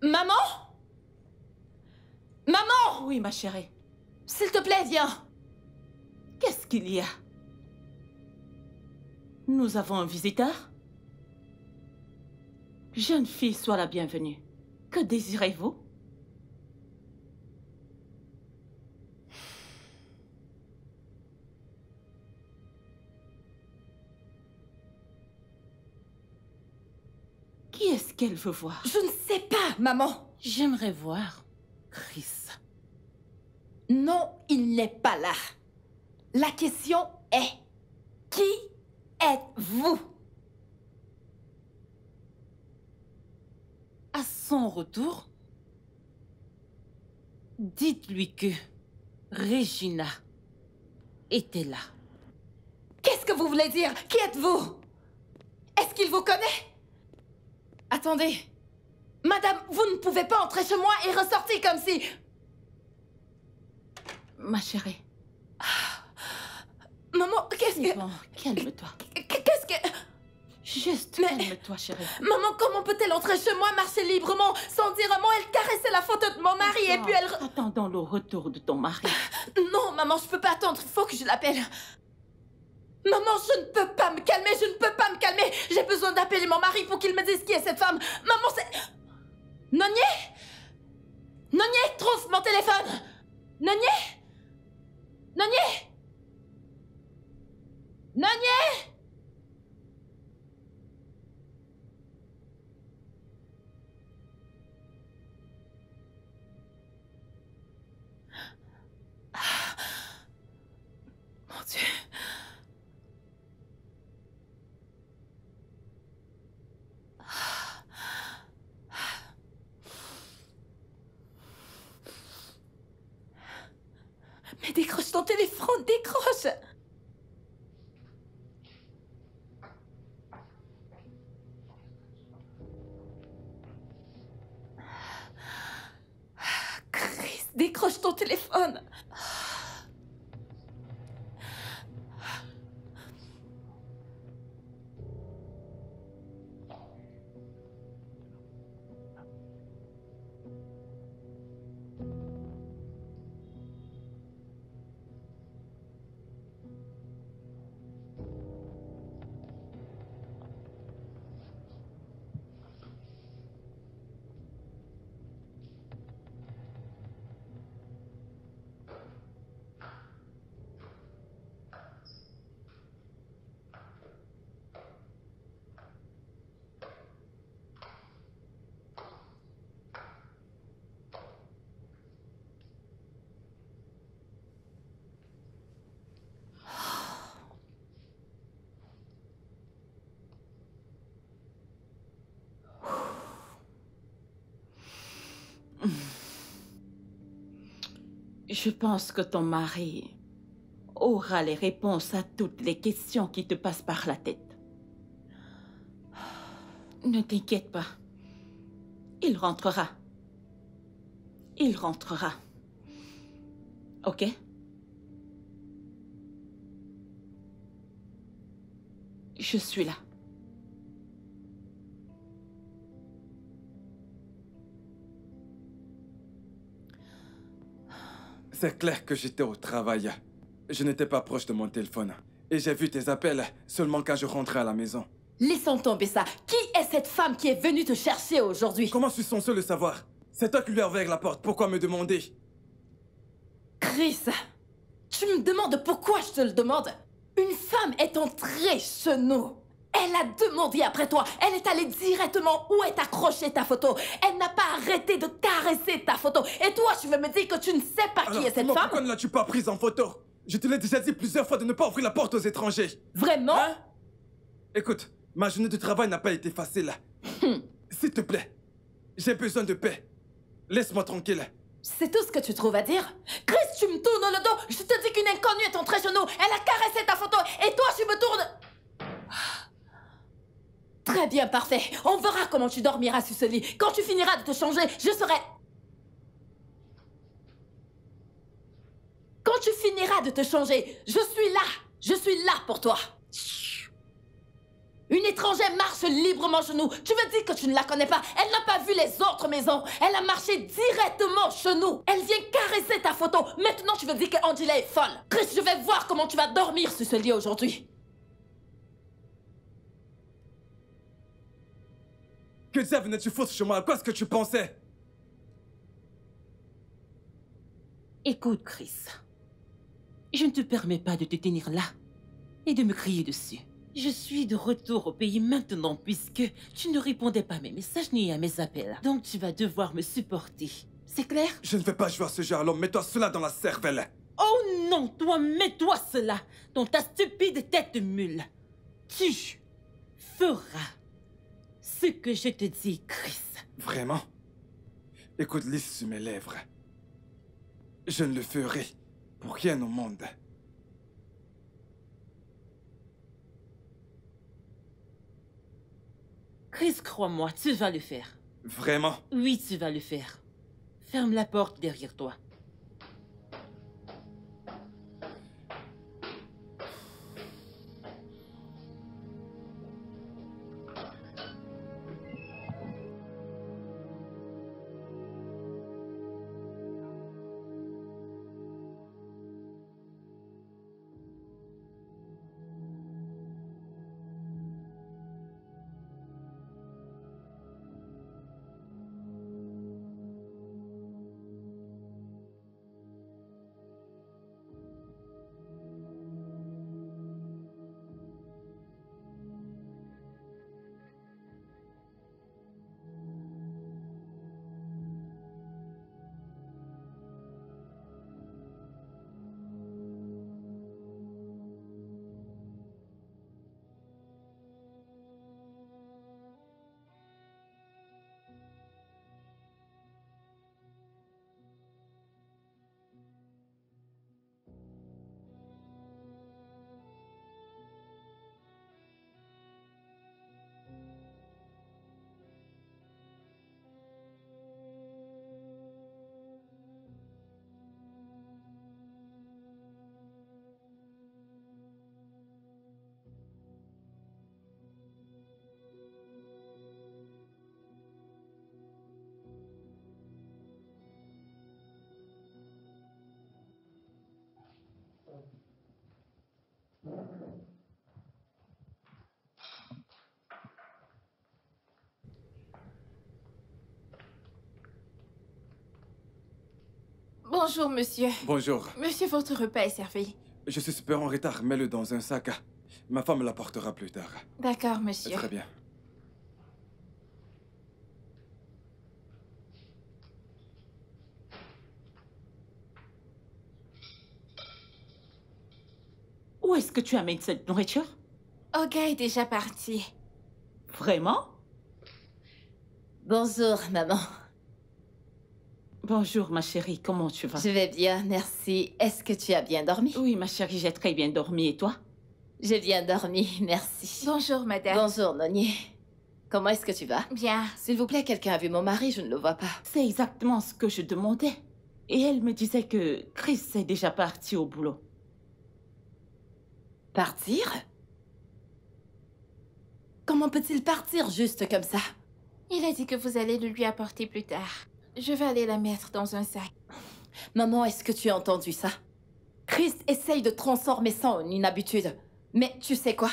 Maman? Maman! Oui, ma chérie. S'il te plaît, viens. Qu'est-ce qu'il y a? Nous avons un visiteur? Jeune fille, sois la bienvenue. Que désirez-vous? Qui est-ce qu'elle veut voir? Je ne sais pas, maman. J'aimerais voir Chris. Non, il n'est pas là. La question est, qui êtes-vous? À son retour, dites-lui que Regina était là. Qu'est-ce que vous voulez dire? Qui êtes-vous? Est-ce qu'il vous connaît? Attendez. Madame, vous ne pouvez pas entrer chez moi et ressortir comme si... Ma chérie. Maman, qu'est-ce que... Bon, calme-toi. Qu'est-ce que... Juste Mais... calme-toi, chérie. Maman, comment peut-elle entrer chez moi, marcher librement, sans dire un mot? Elle caressait la photo de mon mari et puis elle... Attendons le retour de ton mari. Non, maman, je peux pas attendre. Il faut que je l'appelle. Maman, je ne peux pas me calmer. Je ne peux pas me calmer. J'ai besoin d'appeler mon mari pour qu'il me dise qui est cette femme. Maman, c'est... Nonier? Nonier, trouve mon téléphone. Nonier? Nonier? Nonier? Mon Dieu. Mais décroche ton téléphone, décroche! Chris, décroche ton téléphone! Je pense que ton mari aura les réponses à toutes les questions qui te passent par la tête. Ne t'inquiète pas. Il rentrera. Il rentrera. Ok? Je suis là. C'est clair que j'étais au travail. Je n'étais pas proche de mon téléphone. Et j'ai vu tes appels seulement quand je rentrais à la maison. Laissons tomber ça. Qui est cette femme qui est venue te chercher aujourd'hui? Comment suis-je censé le savoir? C'est toi qui lui as ouvert la porte. Pourquoi me demander? Chris, tu me demandes pourquoi je te le demande? Une femme est entrée chez nous. Elle a demandé après toi. Elle est allée directement où est accrochée ta photo. Elle n'a pas arrêté de caresser ta photo. Et toi, tu veux me dire que tu ne sais pas qui est cette femme? Pourquoi ne l'as-tu pas prise en photo? Je te l'ai déjà dit plusieurs fois de ne pas ouvrir la porte aux étrangers. Vraiment? Hein? Écoute, ma journée de travail n'a pas été facile. S'il te plaît, j'ai besoin de paix. Laisse-moi tranquille. C'est tout ce que tu trouves à dire? Chris, tu me tournes le dos. Je te dis qu'une inconnue est entrée chez nous. Elle a caressé ta photo. Et toi, tu me tournes... Très bien, parfait. On verra comment tu dormiras sur ce lit. Quand tu finiras de te changer, je serai... Quand tu finiras de te changer, je suis là. Je suis là pour toi. Une étrangère marche librement chez nous. Tu veux dire que tu ne la connais pas? Elle n'a pas vu les autres maisons. Elle a marché directement chez nous. Elle vient caresser ta photo. Maintenant, tu veux dire qu'Angela est folle. Chris, je vais voir comment tu vas dormir sur ce lit aujourd'hui. Que diable venais-tu foutre chez moi? À quoi est-ce que tu pensais? Écoute, Chris. Je ne te permets pas de te tenir là et de me crier dessus. Je suis de retour au pays maintenant puisque tu ne répondais pas à mes messages ni à mes appels. Donc tu vas devoir me supporter. C'est clair? Je ne vais pas jouer à ce jeu, alors mets-toi cela dans la cervelle. Oh non, toi, mets-toi cela dans ta stupide tête de mule. Tu feras ce que je te dis, Chris. Vraiment? Écoute, lisse sur mes lèvres. Je ne le ferai pour rien au monde. Chris, crois-moi, tu vas le faire. Vraiment? Oui, tu vas le faire. Ferme la porte derrière toi. Bonjour, monsieur. Bonjour. Monsieur, votre repas est servi. Je suis super en retard. Mets-le dans un sac. Ma femme l'apportera plus tard. D'accord, monsieur. Très bien. Où est-ce que tu amènes cette nourriture? Olga est déjà partie. Vraiment? Bonjour, maman. Bonjour, ma chérie. Comment tu vas? Je vais bien, merci. Est-ce que tu as bien dormi? Oui, ma chérie, j'ai très bien dormi. Et toi? J'ai bien dormi, merci. Bonjour, madame. Bonjour, Nonier. Comment est-ce que tu vas? Bien. S'il vous plaît, quelqu'un a vu mon mari? Je ne le vois pas. C'est exactement ce que je demandais. Et elle me disait que Chris est déjà parti au boulot. Partir? Comment peut-il partir juste comme ça? Il a dit que vous allez le lui apporter plus tard. Je vais aller la mettre dans un sac. Maman, est-ce que tu as entendu ça? Chris essaye de transformer ça en une habitude. Mais tu sais quoi?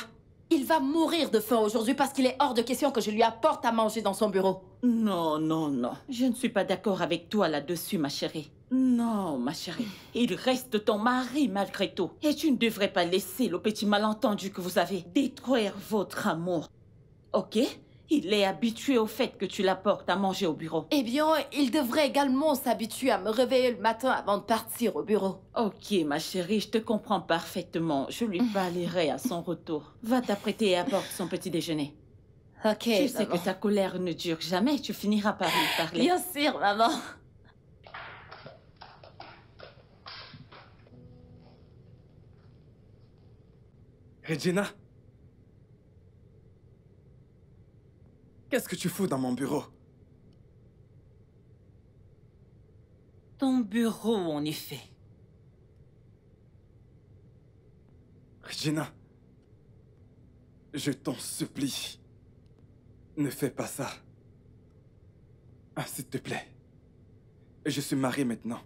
Il va mourir de faim aujourd'hui parce qu'il est hors de question que je lui apporte à manger dans son bureau. Non, non, non. Je ne suis pas d'accord avec toi là-dessus, ma chérie. Non, ma chérie. Il reste ton mari malgré tout. Et tu ne devrais pas laisser le petit malentendu que vous avez détruire votre amour. Ok? Il est habitué au fait que tu l'apportes à manger au bureau. Eh bien, il devrait également s'habituer à me réveiller le matin avant de partir au bureau. Ok, ma chérie, je te comprends parfaitement. Je lui parlerai à son retour. Va t'apprêter et apporte son petit déjeuner. Ok, Je sais maman. que ta colère ne dure jamais. Tu finiras par lui parler. Bien sûr, maman. Regina? Qu'est-ce que tu fous dans mon bureau? Ton bureau, en effet. Regina? Je t'en supplie. Ne fais pas ça. Ah, s'il te plaît. Je suis marié maintenant.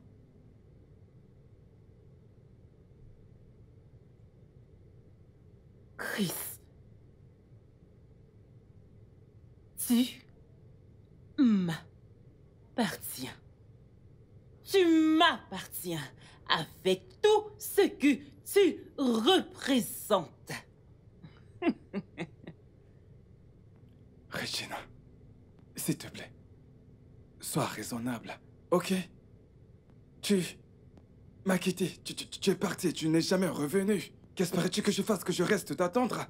Chris. Tu m'appartiens. Tu m'appartiens avec tout ce que tu représentes. Regina, s'il te plaît, sois raisonnable, ok? Tu m'as quitté, tu es parti, tu n'es jamais revenu. Qu'espérais-tu que je fasse, que je reste t'attendre?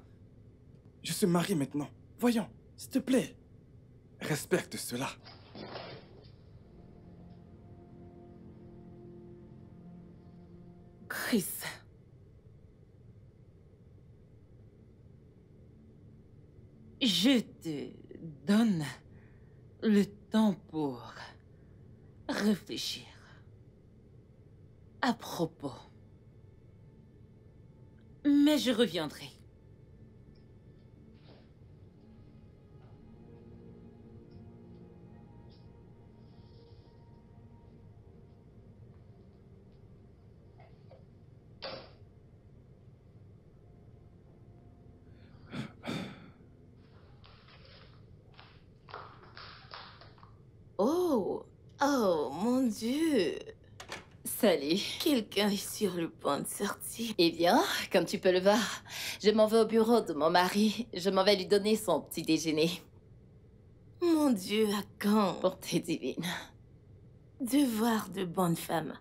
Je suis marié maintenant. Voyons, s'il te plaît, respecte cela. Chris. Je te donne le temps pour réfléchir à propos. Mais je reviendrai. Oh, oh, mon Dieu. Salut. Quelqu'un est sur le point de sortir. Eh bien, comme tu peux le voir, je m'en vais au bureau de mon mari. Je m'en vais lui donner son petit déjeuner. Mon Dieu, à quand? Pour tes divines. Devoir de bonne femme.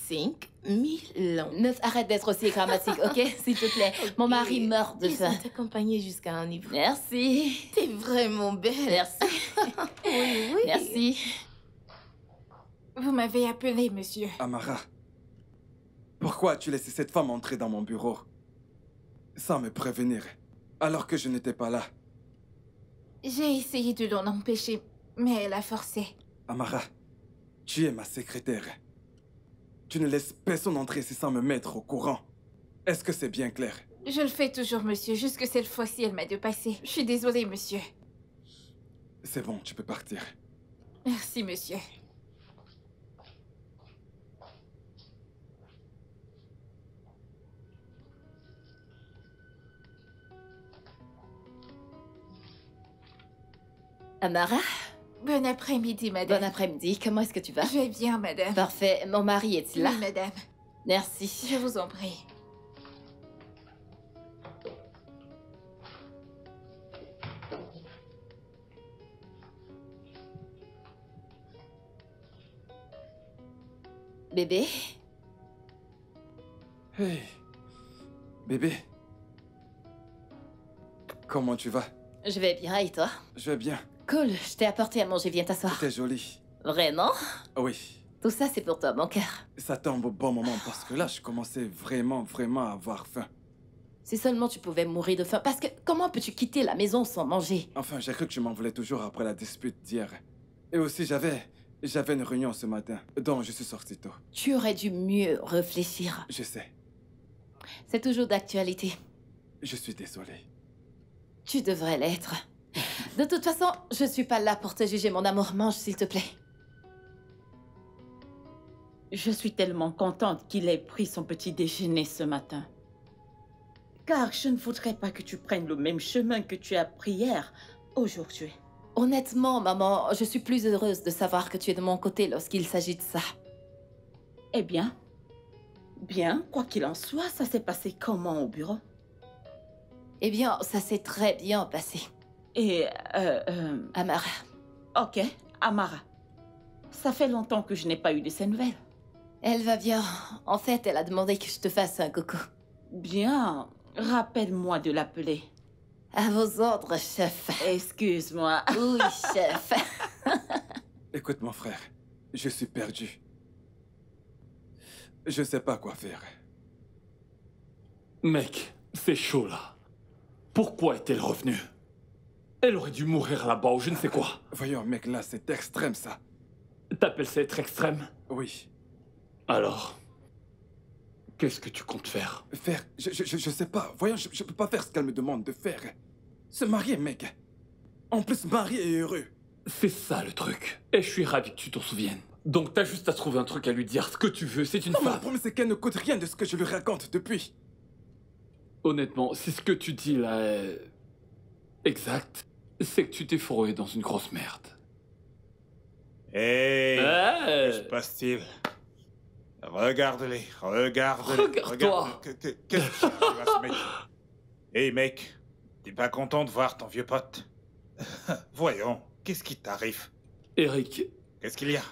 5000 ans. Neuf, arrête d'être aussi grammatique, ok? S'il te plaît. Mon mari meurt de faim. Laisse-moi t'accompagner jusqu'à un niveau. Merci. T'es vraiment belle. Merci. Oui, oui. Merci. Vous m'avez appelé, monsieur. Amara, pourquoi as-tu laissé cette femme entrer dans mon bureau sans me prévenir, alors que je n'étais pas là? J'ai essayé de l'en empêcher, mais elle a forcé. Amara, tu es ma secrétaire. Tu ne laisses personne entrer sans me mettre au courant. Est-ce que c'est bien clair? Je le fais toujours, monsieur, juste que cette fois-ci, elle m'a dépassé. Je suis désolée, monsieur. C'est bon, tu peux partir. Merci, monsieur. Amara, Bon après-midi, madame. bon après-midi. Comment est-ce que tu vas? Je vais bien, madame. Parfait. Mon mari est-il là? Oui, madame. Merci. Je vous en prie. Bébé? Hey, bébé. Comment tu vas? Je vais bien, et toi? Je vais bien. Cool, je t'ai apporté à manger, viens t'asseoir. T'es jolie. Vraiment? Oui. Tout ça, c'est pour toi, mon cœur. Ça tombe au bon moment parce que là, je commençais vraiment à avoir faim. Si seulement tu pouvais mourir de faim. Parce que comment peux-tu quitter la maison sans manger? Enfin, j'ai cru que tu m'en voulais toujours après la dispute d'hier. Et aussi, j'avais une réunion ce matin, dont je suis sorti tôt. Tu aurais dû mieux réfléchir. Je sais. C'est toujours d'actualité. Je suis désolé. Tu devrais l'être. De toute façon, je suis pas là pour te juger, mon amour. Mange, s'il te plaît. Je suis tellement contente qu'il ait pris son petit déjeuner ce matin. Car je ne voudrais pas que tu prennes le même chemin que tu as pris hier, aujourd'hui. Honnêtement, maman, je suis plus heureuse de savoir que tu es de mon côté lorsqu'il s'agit de ça. Eh bien, quoi qu'il en soit, ça s'est passé comment au bureau? Eh bien, ça s'est très bien passé. Et, Amara. ok, Amara. Ça fait longtemps que je n'ai pas eu de ses nouvelles. Elle va bien. En fait, elle a demandé que je te fasse un coucou. Bien, rappelle-moi de l'appeler. À vos ordres, chef. Excuse-moi. Oui, chef. Écoute, mon frère, je suis perdu. Je sais pas quoi faire. Mec, c'est chaud là. Pourquoi est-elle revenue? Elle aurait dû mourir là-bas ou je ne sais quoi. Voyons, mec, là, c'est extrême, ça. T'appelles ça être extrême? Oui. Alors, Qu'est-ce que tu comptes faire? Faire? Je sais pas. Voyons, je peux pas faire ce qu'elle me demande de faire. Se marier, mec. En plus, marié et heureux. C'est ça le truc. Et je suis ravi que tu t'en souviennes. Donc t'as juste à trouver un truc à lui dire. Ce que tu veux, c'est une Non, mais le femme. problème, c'est qu'elle ne coûte rien de ce que je lui raconte depuis. Honnêtement, si ce que tu dis là est exact, c'est que tu t'es fourré dans une grosse merde. Hey, que se Hey. passe-t-il? Regarde-les, regarde-les. Regarde-toi. Qu'est-ce qui arrive à ce mec? Hey mec, t'es pas content de voir ton vieux pote? Voyons, qu'est-ce qui t'arrive? Eric, Qu'est-ce qu'il y a?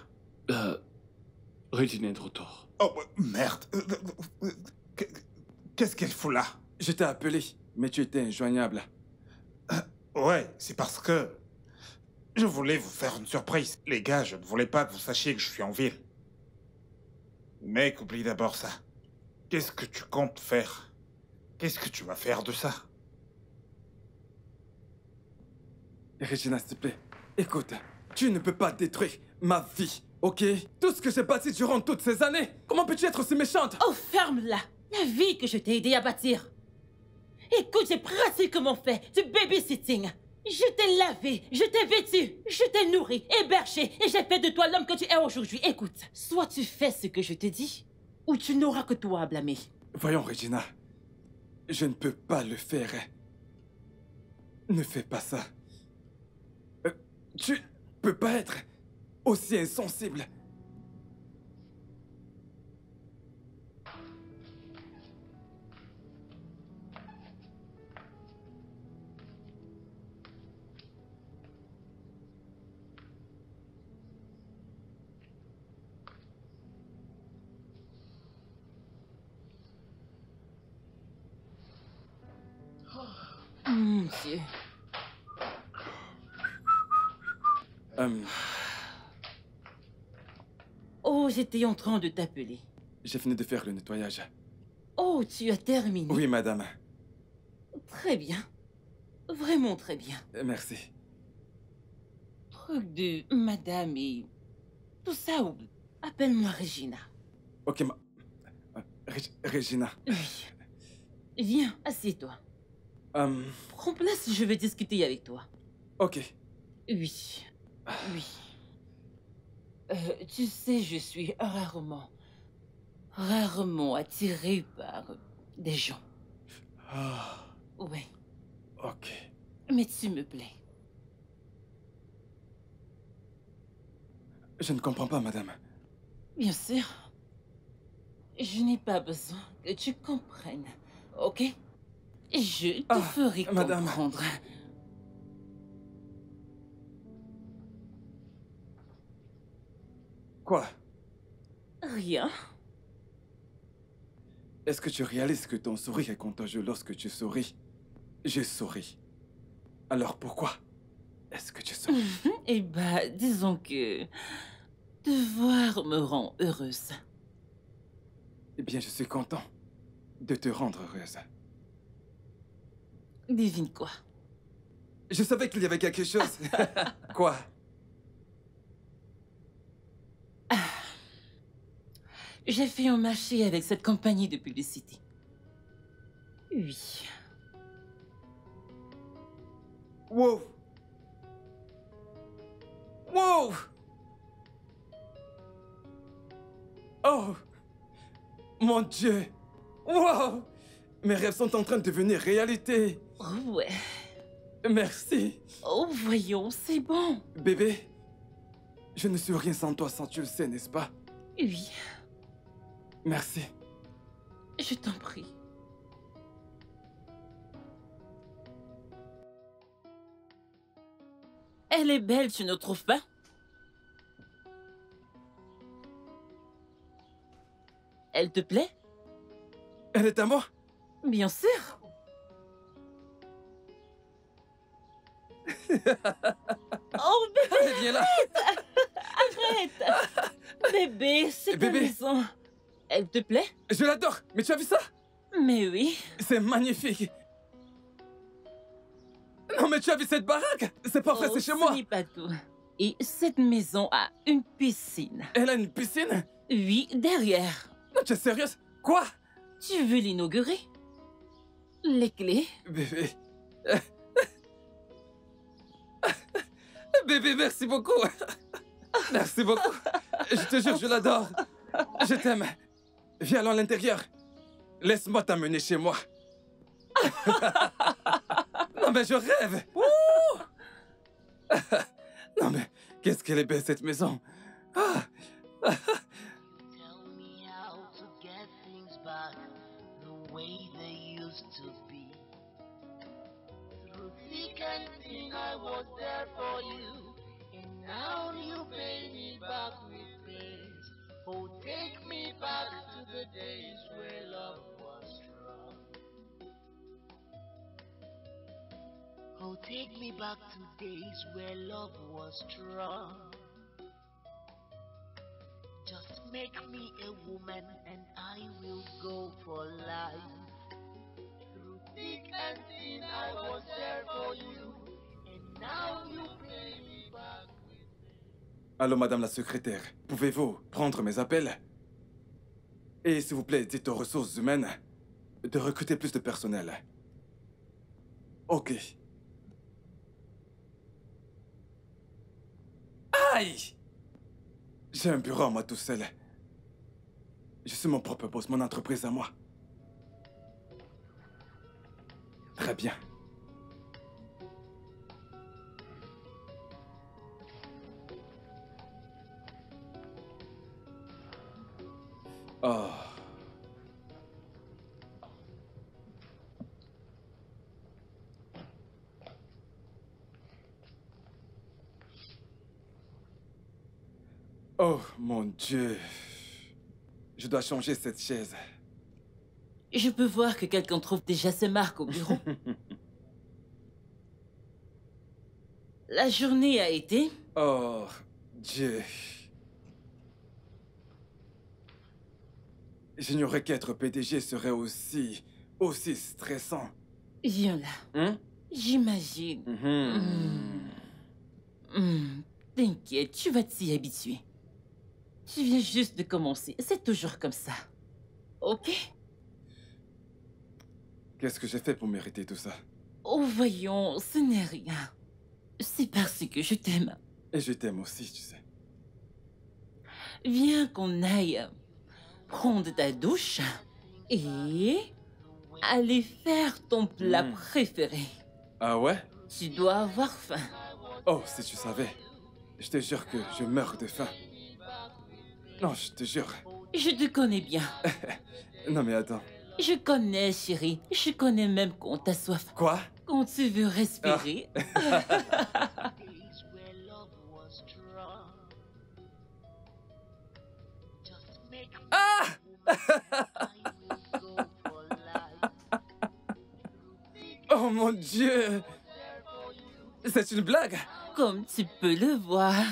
Regina est de retour. Oh, merde. Qu'est-ce qu'elle fout là? Je t'ai appelé, mais tu étais injoignable. Ouais, c'est parce que je voulais vous faire une surprise. Les gars, je ne voulais pas que vous sachiez que je suis en ville. Mec, oublie d'abord ça. Qu'est-ce que tu comptes faire? Qu'est-ce que tu vas faire de ça? Regina, s'il te plaît, écoute, tu ne peux pas détruire ma vie, ok? Tout ce que j'ai bâti durant toutes ces années, comment peux-tu être aussi méchante? Oh, ferme-la! La vie que je t'ai aidé à bâtir. Écoute, j'ai pratiquement fait du babysitting. Je t'ai lavé, je t'ai vêtu, je t'ai nourri, hébergé, et j'ai fait de toi l'homme que tu es aujourd'hui. Écoute, soit tu fais ce que je te dis, ou tu n'auras que toi à blâmer. Voyons, Regina, je ne peux pas le faire. Ne fais pas ça. Tu peux pas être aussi insensible. Mon Dieu. Oh, j'étais en train de t'appeler. J'ai fini de faire le nettoyage. Oh, tu as terminé. Oui, madame. Très bien. Vraiment très bien. Merci. Truc de madame et... tout ça, ou... Appelle-moi Regina. Ok, Regina. Oui. Viens, assieds-toi. Prends place, je vais discuter avec toi. Ok. Oui. Oui. Tu sais, je suis rarement attirée par des gens. Ah, Oui. ok. Mais tu me plais. Je ne comprends pas, madame. Bien sûr. Je n'ai pas besoin que tu comprennes, ok? Je te ferai madame. comprendre. Quoi? Rien. Est-ce que tu réalises que ton sourire est contagieux lorsque tu souris? Je souris. Alors pourquoi est-ce que tu souris? Eh bah, disons que... te voir me rend heureuse. Eh bien, je suis content de te rendre heureuse. Devine quoi? Je savais qu'il y avait quelque chose. Quoi? J'ai fait un marché avec cette compagnie de publicité. Oui. Wow! Wow! Oh! Mon Dieu! Wow! Mes rêves sont en train de devenir réalité. Oh ouais. Merci. Oh voyons, c'est bon. Bébé, je ne suis rien sans toi, sans tu le sais, n'est-ce pas? Oui, Merci. je t'en prie. Elle est belle, tu ne trouves pas? Elle te plaît? Elle est à moi? Bien sûr. Oh bébé, Viens là. arrête! Bébé, c'est ta Bébé. maison. Elle te plaît? Je l'adore. Mais tu as vu ça? Mais oui. C'est magnifique. Non, mais tu as vu cette baraque? C'est pas vrai, Oh, c'est chez moi. Ce n'est pas tout. Et cette maison a une piscine. Elle a une piscine? Oui, derrière. Non, tu es sérieuse? Quoi? Tu veux l'inaugurer? Les clés? Bébé. Bébé, merci beaucoup. Merci beaucoup. Je te jure, je l'adore. Je t'aime. Viens allons à l'intérieur. Laisse-moi t'amener chez moi. Non mais je rêve. Non mais qu'est-ce qu'elle est belle cette maison. Ah. Tell me how to get things back the way they used to be. Through thick and thin, I was there for you, and now you pay me back with praise. Oh, take me back to the days where love was strong. Oh, take me back to days where love was strong. Just make me a woman and I will go for life. Through thick and thin, I was there for you, and now you pay me back with it. Allô, madame la secrétaire. Pouvez-vous prendre mes appels? Et s'il vous plaît, dites aux ressources humaines de recruter plus de personnel. Ok. Aïe! J'ai un bureau à moi tout seul. Je suis mon propre boss, mon entreprise à moi. Très bien. Oh. Oh, mon Dieu. Je dois changer cette chaise. Je peux voir que quelqu'un trouve déjà ses marques au bureau. La journée a été... Oh, Dieu. J'ignorais qu'être PDG serait aussi stressant. Viens là. Hein? J'imagine. T'inquiète, tu vas t'y habituer. Tu viens juste de commencer. C'est toujours comme ça. Ok? Qu'est-ce que j'ai fait pour mériter tout ça? Oh, voyons, ce n'est rien. C'est parce que je t'aime. Et je t'aime aussi, tu sais. Viens qu'on aille prendre ta douche et aller faire ton plat préféré. Ah ouais? Tu dois avoir faim. Oh, si tu savais. Je te jure que je meurs de faim. Non, je te jure. Je te connais bien. Non mais attends. Je connais, chérie. Je connais même quand t'as soif. Quoi? Quand tu veux respirer. Days where love was strong. Just make me a woman and I will go for life. Oh mon Dieu! C'est une blague? Comme tu peux le voir.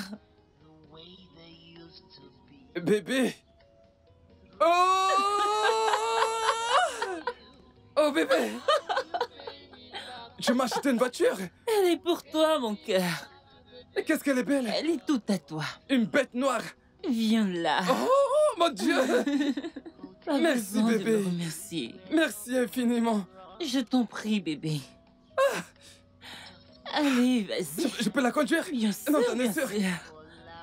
The way they used to be. Bébé! Oh! Oh bébé! Tu m'as acheté une voiture? Elle est pour toi, mon cœur. Qu'est-ce qu'elle est belle! Elle est toute à toi. Une bête noire! Viens là. Oh mon Dieu! Pas Merci, besoin bébé. de me remercier. Merci infiniment! Je t'en prie, bébé. Allez, vas-y. Je peux la conduire? Bien sûr, Non, t'en es bien sûr? sûr.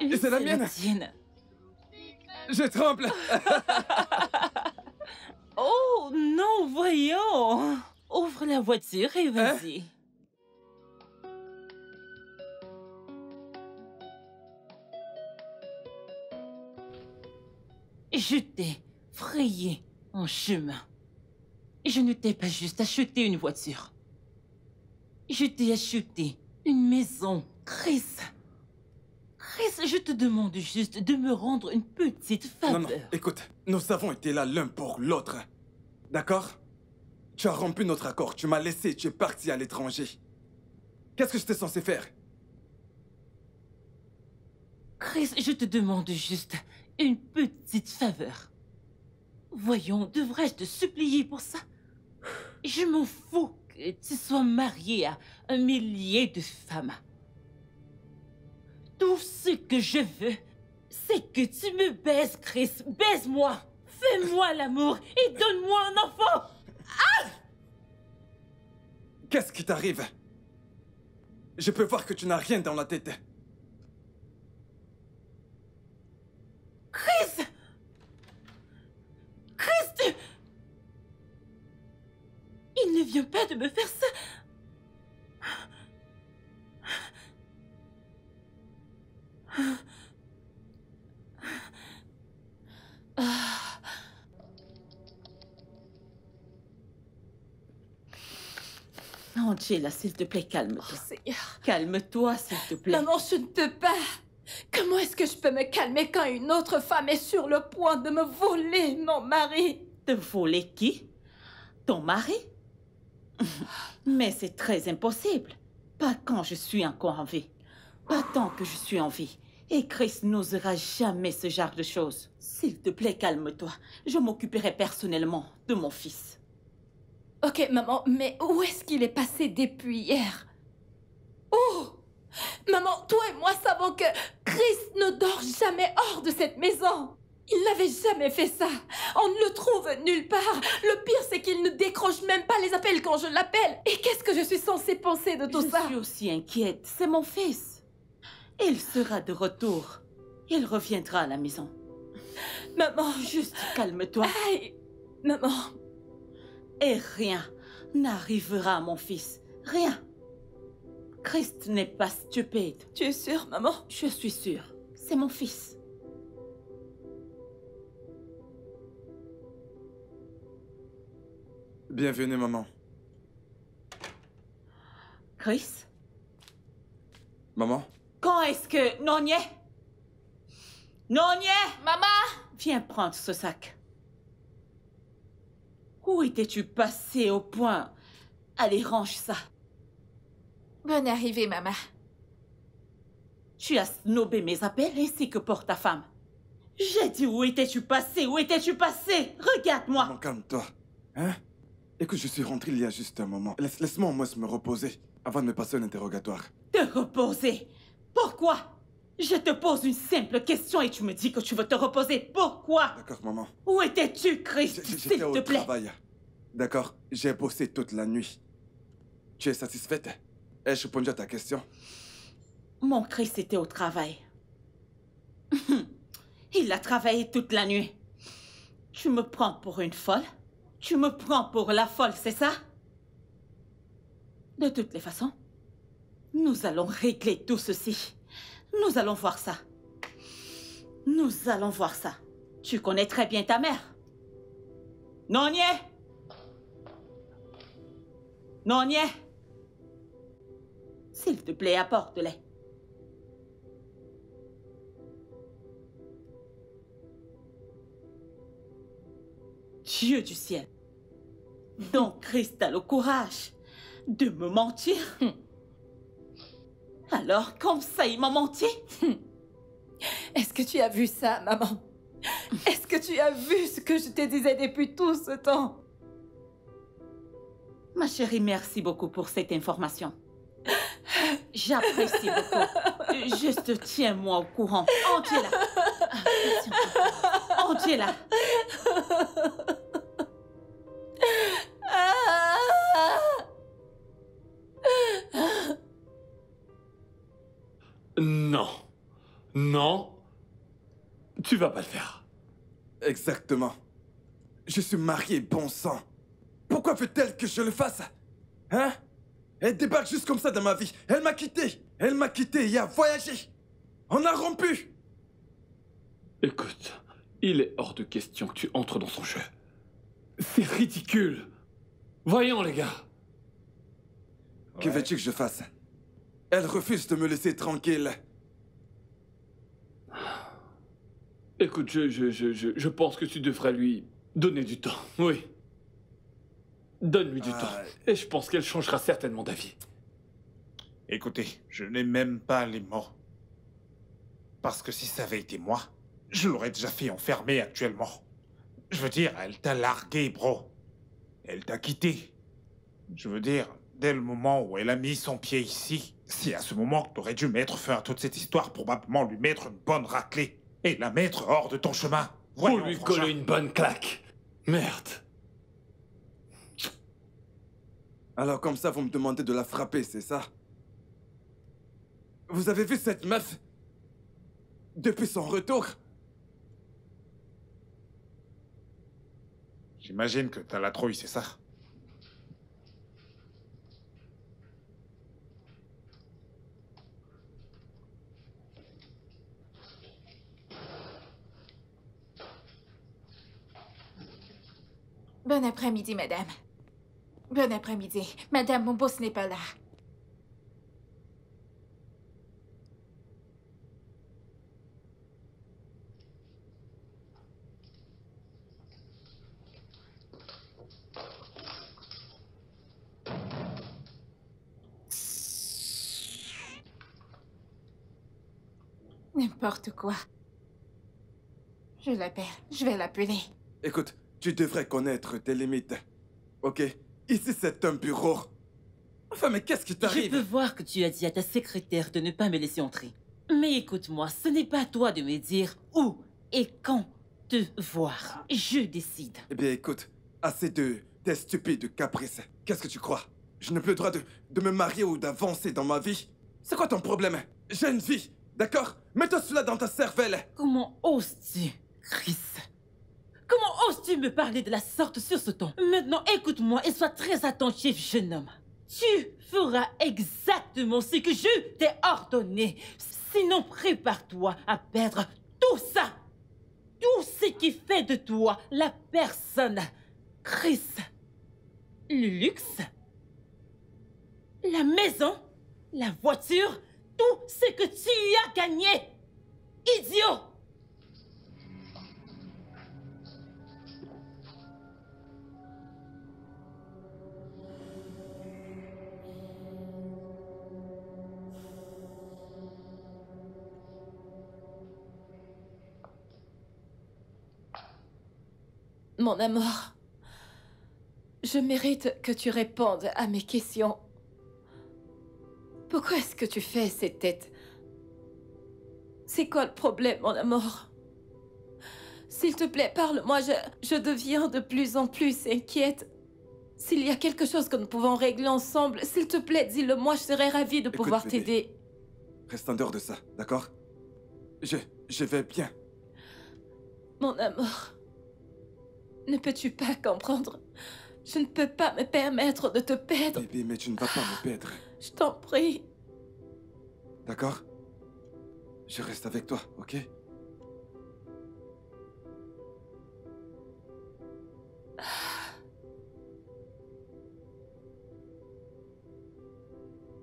Et c'est la mienne? tienne. Je tremble! Oh, non, voyons. Ouvre la voiture et vas-y. Je t'ai frayé en chemin. Je ne t'ai pas juste acheté une voiture. Je t'ai acheté une maison. Chris, je te demande juste de me rendre une petite faveur. Non, écoute, nous avons été là l'un pour l'autre. D'accord? Tu as rompu notre accord, tu m'as laissé, tu es parti à l'étranger. Qu'est-ce que j'étais censé faire? Chris, je te demande juste une petite faveur. Voyons, devrais-je te supplier pour ça? Je m'en fous que tu sois marié à un millier de femmes. Tout ce que je veux, c'est que tu me baises, Chris. Baise-moi. Fais-moi l'amour et donne-moi un enfant. Qu'est-ce qui t'arrive? Je peux voir que tu n'as rien dans la tête. Chris! Chris! Il ne vient pas de me faire ça. Angela, s'il te plaît, calme-toi. Oh, Seigneur. Calme-toi, s'il te plaît. Maman, je ne peux pas. Comment est-ce que je peux me calmer quand une autre femme est sur le point de me voler mon mari? Te voler qui? Ton mari? Mais c'est très impossible. Pas quand je suis encore en vie. Pas tant que je suis en vie. Et Chris n'osera jamais ce genre de choses. S'il te plaît, calme-toi. Je m'occuperai personnellement de mon fils. Ok, maman, mais où est-ce qu'il est passé depuis hier? Oh! Maman, toi et moi savons que Chris ne dort jamais hors de cette maison. Il n'avait jamais fait ça. On ne le trouve nulle part. Le pire, c'est qu'il ne décroche même pas les appels quand je l'appelle. Et qu'est-ce que je suis censée penser de tout ça? Je suis aussi inquiète. C'est mon fils. Il sera de retour. Il reviendra à la maison. Maman, Juste calme-toi. aïe! Maman, Et rien n'arrivera à mon fils. Rien. Christ n'est pas stupide. tu es sûre, maman? Je suis sûre. C'est mon fils. Bienvenue, maman. Chris? Maman? Quand est-ce que... Nonye? Nonye! Maman! Viens prendre ce sac. Où étais-tu passé au point? Allez, range ça. Bonne arrivée, maman. Tu as snobé mes appels ainsi que pour ta femme. J'ai dit où étais-tu passé? Où étais-tu passé? Regarde-moi. Maman, calme-toi. Hein? Écoute, je suis rentré il y a juste un moment. Laisse-moi au moins me reposer avant de me passer un interrogatoire. Te reposer? Pourquoi? Je te pose une simple question et tu me dis que tu veux te reposer. Pourquoi? D'accord, maman. Où étais-tu, Chris? S'il J'étais te au plaît. travail. D'accord, j'ai bossé toute la nuit. Tu es satisfaite? Ai-je répondu à ta question? Mon Chris était au travail. Il a travaillé toute la nuit. Tu me prends pour une folle? Tu me prends pour la folle, c'est ça? De toutes les façons, nous allons régler tout ceci. Nous allons voir ça. Nous allons voir ça. Tu connais très bien ta mère. Nonye! Nonye! S'il te plaît, apporte-les. Dieu du ciel. Donc Christ a le courage de me mentir. Alors, comme ça, il m'a menti? Est-ce que tu as vu ça, maman? Est-ce que tu as vu ce que je te disais depuis tout ce temps? Ma chérie, merci beaucoup pour cette information. J'apprécie beaucoup. Juste tiens-moi au courant. Angela. Angela. Non. Non. Tu vas pas le faire. Exactement. Je suis marié, bon sang. Pourquoi veut-elle que je le fasse? Hein? Elle débarque juste comme ça dans ma vie. Elle m'a quitté. Elle m'a quitté et a voyagé. On a rompu. Écoute, il est hors de question que tu entres dans son jeu. C'est ridicule. Voyons, les gars. Que veux-tu que je fasse? Elle refuse de me laisser tranquille. Écoute, je pense que tu devrais lui donner du temps. Oui. Donne-lui du temps. Et je pense qu'elle changera certainement d'avis. Écoutez, je n'ai même pas les mots. Parce que si ça avait été moi, je l'aurais déjà fait enfermer actuellement. Je veux dire, elle t'a largué, bro. Elle t'a quitté. Je veux dire, dès le moment où elle a mis son pied ici, c'est à ce moment que t'aurais dû mettre fin à toute cette histoire, probablement lui mettre une bonne raclée et la mettre hors de ton chemin. Pour Voyons, lui frangin. coller une bonne claque. Merde. Alors comme ça, vous me demandez de la frapper, c'est ça? Vous avez vu cette meuf? Depuis son retour? J'imagine que t'as la trouille, c'est ça? Bon après-midi, madame. Bon après-midi. Madame, mon boss n'est pas là. N'importe quoi. Je l'appelle. Je vais l'appeler. Écoute, tu devrais connaître tes limites. Ok? Ici, c'est un bureau. Enfin, mais qu'est-ce qui Je t'arrive? peux voir que tu as dit à ta secrétaire de ne pas me laisser entrer. Mais écoute-moi, ce n'est pas à toi de me dire où et quand te voir. Je décide. Eh bien, écoute, assez de tes stupides caprices. Qu'est-ce que tu crois? Je n'ai plus le droit de me marier ou d'avancer dans ma vie? C'est quoi ton problème? J'ai une vie, d'accord? Mets-toi cela dans ta cervelle. Comment oses-tu, Chris? Comment oses-tu me parler de la sorte sur ce ton? Maintenant, écoute-moi et sois très attentif, jeune homme. Tu feras exactement ce que je t'ai ordonné. Sinon, prépare-toi à perdre tout ça. Tout ce qui fait de toi la personne. Chris. Le luxe. La maison. La voiture. Tout ce que tu as gagné. Idiot! Mon amour, je mérite que tu répondes à mes questions. Pourquoi est-ce que tu fais cette tête? C'est quoi le problème, mon amour? S'il te plaît, parle-moi, je deviens de plus en plus inquiète. S'il y a quelque chose que nous pouvons régler ensemble, s'il te plaît, dis-le-moi, je serais ravie de Écoute, pouvoir bébé. t'aider. Reste en dehors de ça, d'accord? Je vais bien. Mon amour, ne peux-tu pas comprendre? Je ne peux pas me permettre de te perdre. Bébé, mais tu ne vas pas me perdre, Je t'en prie. d'accord? Je reste avec toi, ok?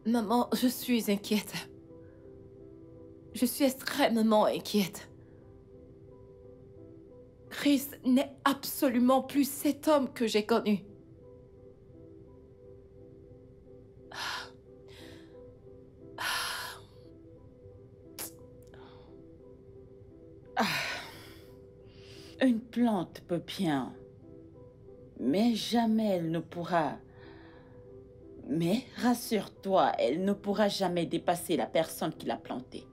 Maman, je suis inquiète. Je suis extrêmement inquiète. Chris n'est absolument plus cet homme que j'ai connu. Une plante peut bien, mais jamais elle ne pourra. Mais rassure-toi, elle ne pourra jamais dépasser la personne qui l'a plantée.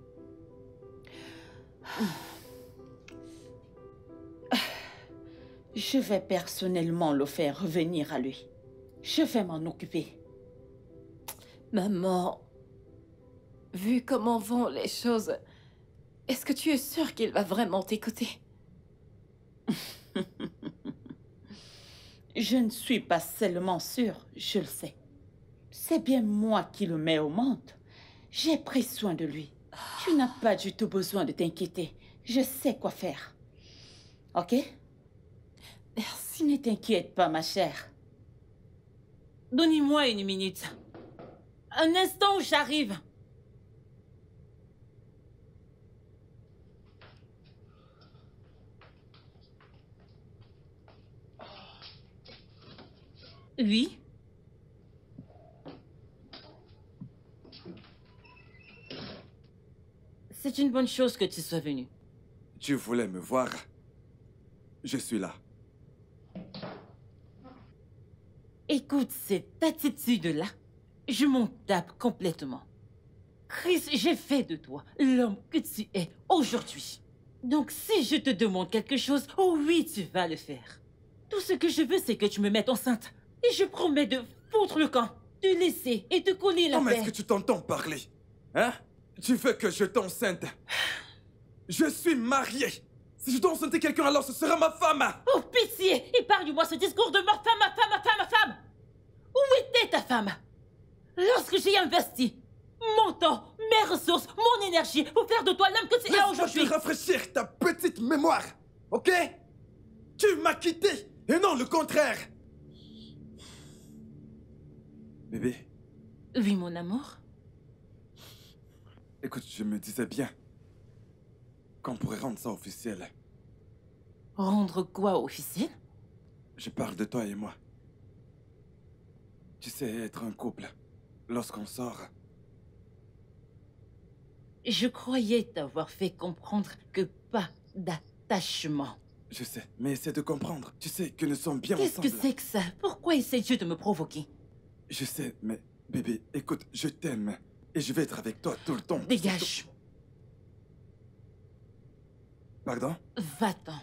Je vais personnellement le faire revenir à lui. Je vais m'en occuper. Maman, vu comment vont les choses, est-ce que tu es sûre qu'il va vraiment t'écouter? Je ne suis pas seulement sûre, je le sais. C'est bien moi qui le mets au monde. J'ai pris soin de lui. Tu n'as pas du tout besoin de t'inquiéter. Je sais quoi faire. Ok? Merci. Ne t'inquiète pas, ma chère. Donnez-moi une minute. Un instant, j'arrive. Oui? C'est une bonne chose que tu sois venu. Tu voulais me voir? Je suis là. Écoute, cette attitude-là, je m'en tape complètement. Chris, j'ai fait de toi l'homme que tu es aujourd'hui. Donc si je te demande quelque chose, oh oui, tu vas le faire. Tout ce que je veux, c'est que tu me mettes enceinte. Et je promets de foutre le camp, de laisser et de coller la Comment paix. est-ce que tu t'entends parler? Hein? Tu veux que je t'enceinte? Je suis marié. Si je dois enceinter quelqu'un, alors ce sera ma femme. Oh, pitié! Épargne-moi ce discours de ma femme, ma femme, ma femme, ma femme! Où était ta femme? Lorsque j'ai investi mon temps, mes ressources, mon énergie pour faire de toi l'homme que tu es Laisse-moi aujourd'hui. te rafraîchir ta petite mémoire, ok? Tu m'as quitté, et non le contraire. Bébé, Oui, mon amour. écoute, je me disais bien qu'on pourrait rendre ça officiel. Rendre quoi officiel? Je parle de toi et moi. Tu sais, être un couple, lorsqu'on sort... Je croyais t'avoir fait comprendre que pas d'attachement. Je sais, mais essaie de comprendre. Tu sais que nous sommes bien Qu'est-ce ensemble. que c'est que ça? Pourquoi essaies-tu de me provoquer? Je sais, mais bébé, écoute, je t'aime. Et je vais être avec toi tout le temps. Dégage. Pardon? Va-t'en.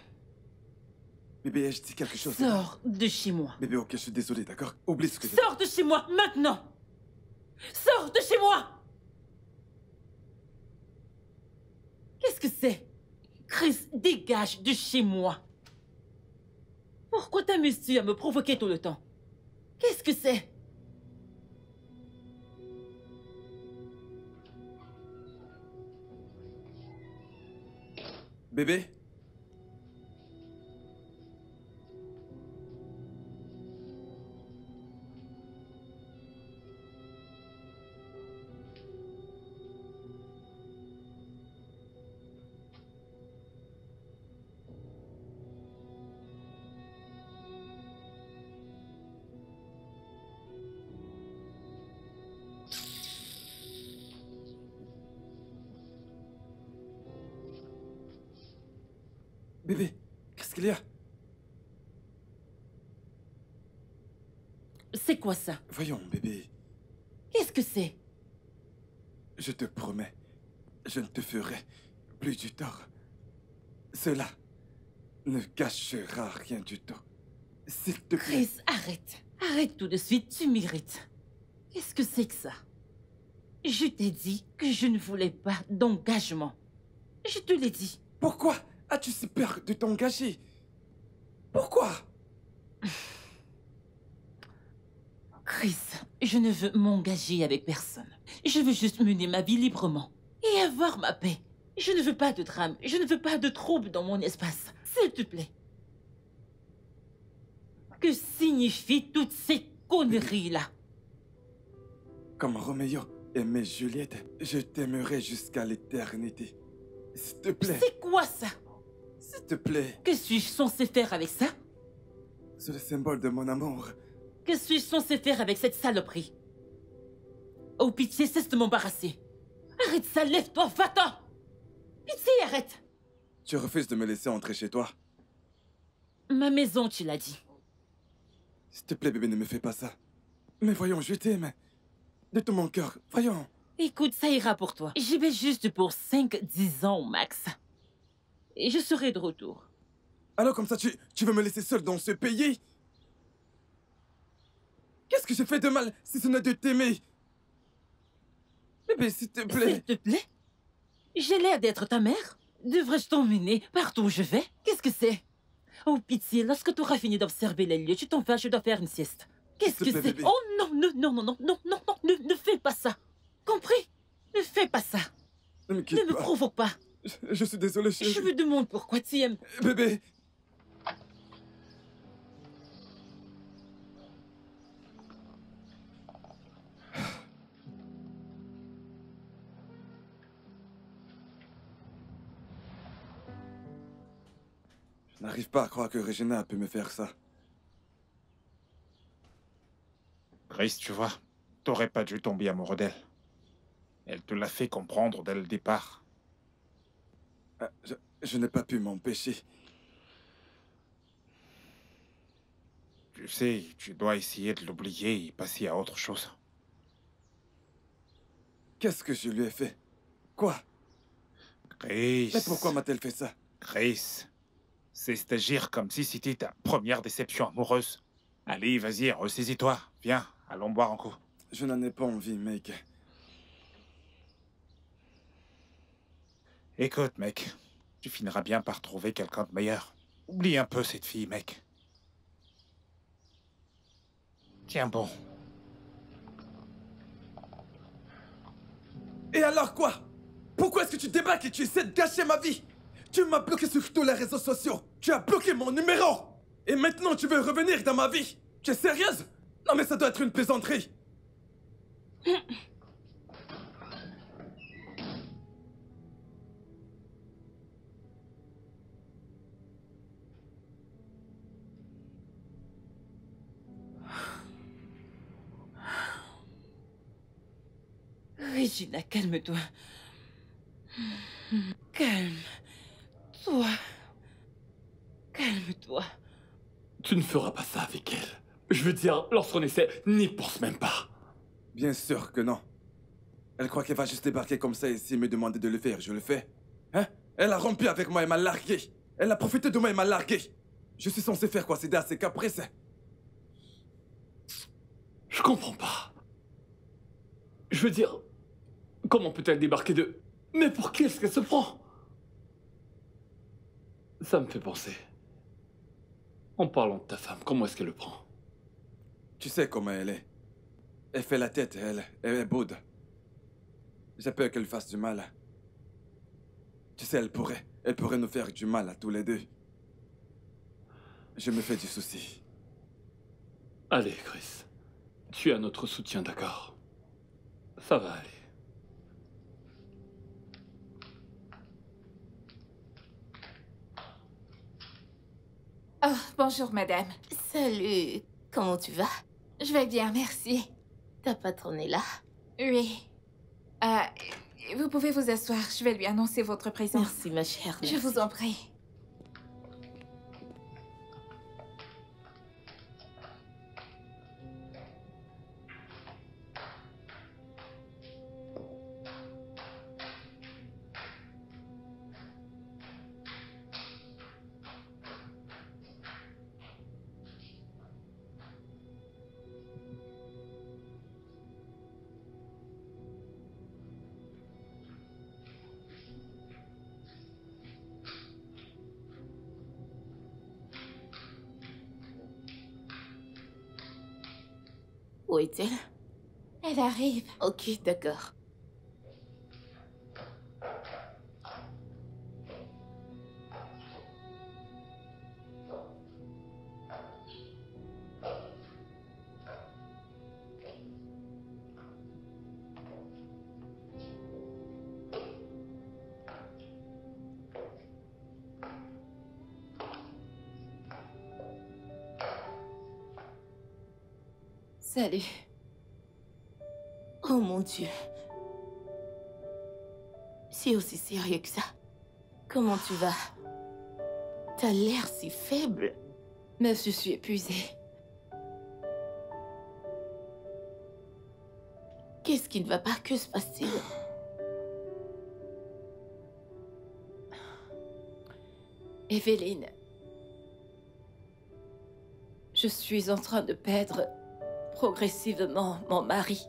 Bébé, je dis quelque chose. Sors de chez moi. Bébé, ok, je suis désolé, d'accord? Oublie ce que j'ai... Sors de chez moi, maintenant! Sors de chez moi! Qu'est-ce que c'est? Chris, dégage de chez moi. Pourquoi t'amuses-tu à me provoquer tout le temps? Qu'est-ce que c'est? Bébé? Bébé, qu'est-ce qu'il y a? C'est quoi ça? Voyons, bébé, Qu'est-ce que c'est? je te promets, je ne te ferai plus du tort. Cela ne gâchera rien du tout. S'il te plaît. Chris, arrête. Arrête tout de suite, tu m'irrites. Qu'est-ce que c'est que ça? Je t'ai dit que je ne voulais pas d'engagement. Je te l'ai dit. Pourquoi as-tu si peur de t'engager? Pourquoi? Chris, je ne veux m'engager avec personne. Je veux juste mener ma vie librement et avoir ma paix. Je ne veux pas de drame, je ne veux pas de trouble dans mon espace. S'il te plaît. Que signifient toutes ces conneries-là? Comme Roméo aimait Juliette, je t'aimerai jusqu'à l'éternité. S'il te plaît, C'est quoi ça? s'il te plaît. Que suis-je censé faire avec ça? C'est le symbole de mon amour. Que suis-je censé faire avec cette saloperie? Oh, pitié, cesse de m'embarrasser. Arrête ça, lève-toi, va-t'en! Pitié, arrête! Tu refuses de me laisser entrer chez toi? Ma maison, tu l'as dit. S'il te plaît, bébé, ne me fais pas ça. Mais voyons, je t'aime. De tout mon cœur, voyons. Écoute, ça ira pour toi. J'y vais juste pour 5-10 ans, max. Et je serai de retour. Alors comme ça, tu veux me laisser seul dans ce pays? Qu'est-ce que j'ai fait de mal si ce n'est de t'aimer? Bébé, s'il te plaît. S'il te plaît? J'ai l'air d'être ta mère? Devrais-je t'emmener partout où je vais? Qu'est-ce que c'est? Oh, pitié, lorsque tu auras fini d'observer les lieux, tu t'en vas, je dois faire une sieste. Qu'est-ce S'il que te plaît, c'est? bébé. Oh non, non, non, non, non, non, non, non, ne fais pas ça. Compris? Ne fais pas ça. Ne me Ne quitte me pas. provoque pas. Je suis désolé, chérie. Je me demande pourquoi tu aimes. Bébé. Je n'arrive pas à croire que Regina a pu me faire ça. Chris, tu vois, t'aurais pas dû tomber amoureux d'elle. Elle te l'a fait comprendre dès le départ. Je n'ai pas pu m'empêcher. Tu sais, tu dois essayer de l'oublier et passer à autre chose. Qu'est-ce que je lui ai fait? Quoi? Chris... Mais pourquoi m'a-t-elle fait ça? Chris, cesse d'agir comme si c'était ta première déception amoureuse. Allez, vas-y, ressaisis-toi. Viens, allons boire un coup. Je n'en ai pas envie, mec. Écoute, mec, tu finiras bien par trouver quelqu'un de meilleur. Oublie un peu cette fille, mec. Tiens bon. Et alors quoi? Pourquoi est-ce que tu débarques et tu essaies de gâcher ma vie? Tu m'as bloqué sur tous les réseaux sociaux. Tu as bloqué mon numéro. Et maintenant tu veux revenir dans ma vie. Tu es sérieuse? Non mais ça doit être une plaisanterie. Regina, calme-toi. Calme-toi. Calme-toi. Tu ne feras pas ça avec elle. Je veux dire, lorsqu'on essaie, n'y pense même pas. Bien sûr que non. Elle croit qu'elle va juste débarquer comme ça ici et me demander de le faire. Je le fais. Hein? Elle a rompu avec moi et m'a largué. Elle a profité de moi et m'a largué. Je suis censé faire quoi? Céder à ses caprices? Je comprends pas. Je veux dire, comment peut-elle débarquer de... Mais pour qui est-ce qu'elle se prend? Ça me fait penser. En parlant de ta femme, comment est-ce qu'elle le prend? Tu sais comment elle est. Elle fait la tête, elle boude. J'ai peur qu'elle fasse du mal. Tu sais, elle pourrait nous faire du mal à tous les deux. Je me fais du souci. Allez, Chris. Tu as notre soutien, d'accord? Ça va aller. Oh, bonjour, madame. Salut, comment tu vas? Je vais bien, merci. Ta patronne est là? Oui. Vous pouvez vous asseoir, je vais lui annoncer votre présence. Merci, ma chère. Je vous en prie. Où est-elle? Elle arrive. Ok, d'accord. Salut. Oh mon Dieu. C'est aussi sérieux que ça. Comment tu vas? T'as l'air si faible. Mais je suis épuisée. Qu'est-ce qui ne va pas? Que se passe-t-il? Evelyne. Je suis en train de perdre progressivement mon mari.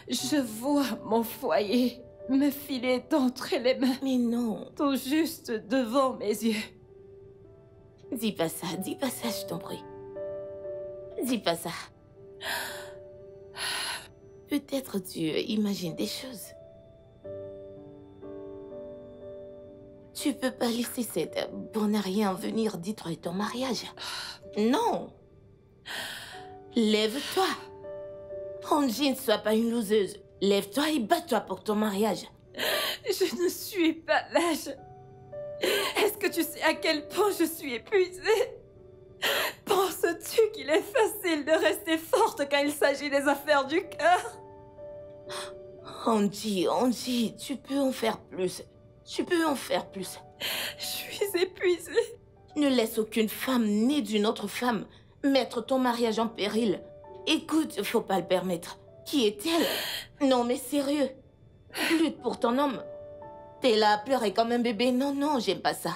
Je vois mon foyer me filer d'entre les mains. Mais non. Tout juste devant mes yeux. Dis pas ça, je t'en prie. Dis pas ça. Peut-être tu imagines des choses. Tu peux pas laisser cette bonne à rien venir détruire ton mariage. Non. Lève-toi. Angie, ne sois pas une loseuse. Lève-toi et bats-toi pour ton mariage. Je ne suis pas lâche. Est-ce que tu sais à quel point je suis épuisée? Penses-tu qu'il est facile de rester forte quand il s'agit des affaires du cœur? Angie, tu peux en faire plus. Tu peux en faire plus. Je suis épuisée. Ne laisse aucune femme née d'une autre femme mettre ton mariage en péril. Écoute, faut pas le permettre. Qui est-elle? Non mais sérieux, Lutte pour ton homme. T'es là à pleurer comme un bébé. Non, non, j'aime pas ça.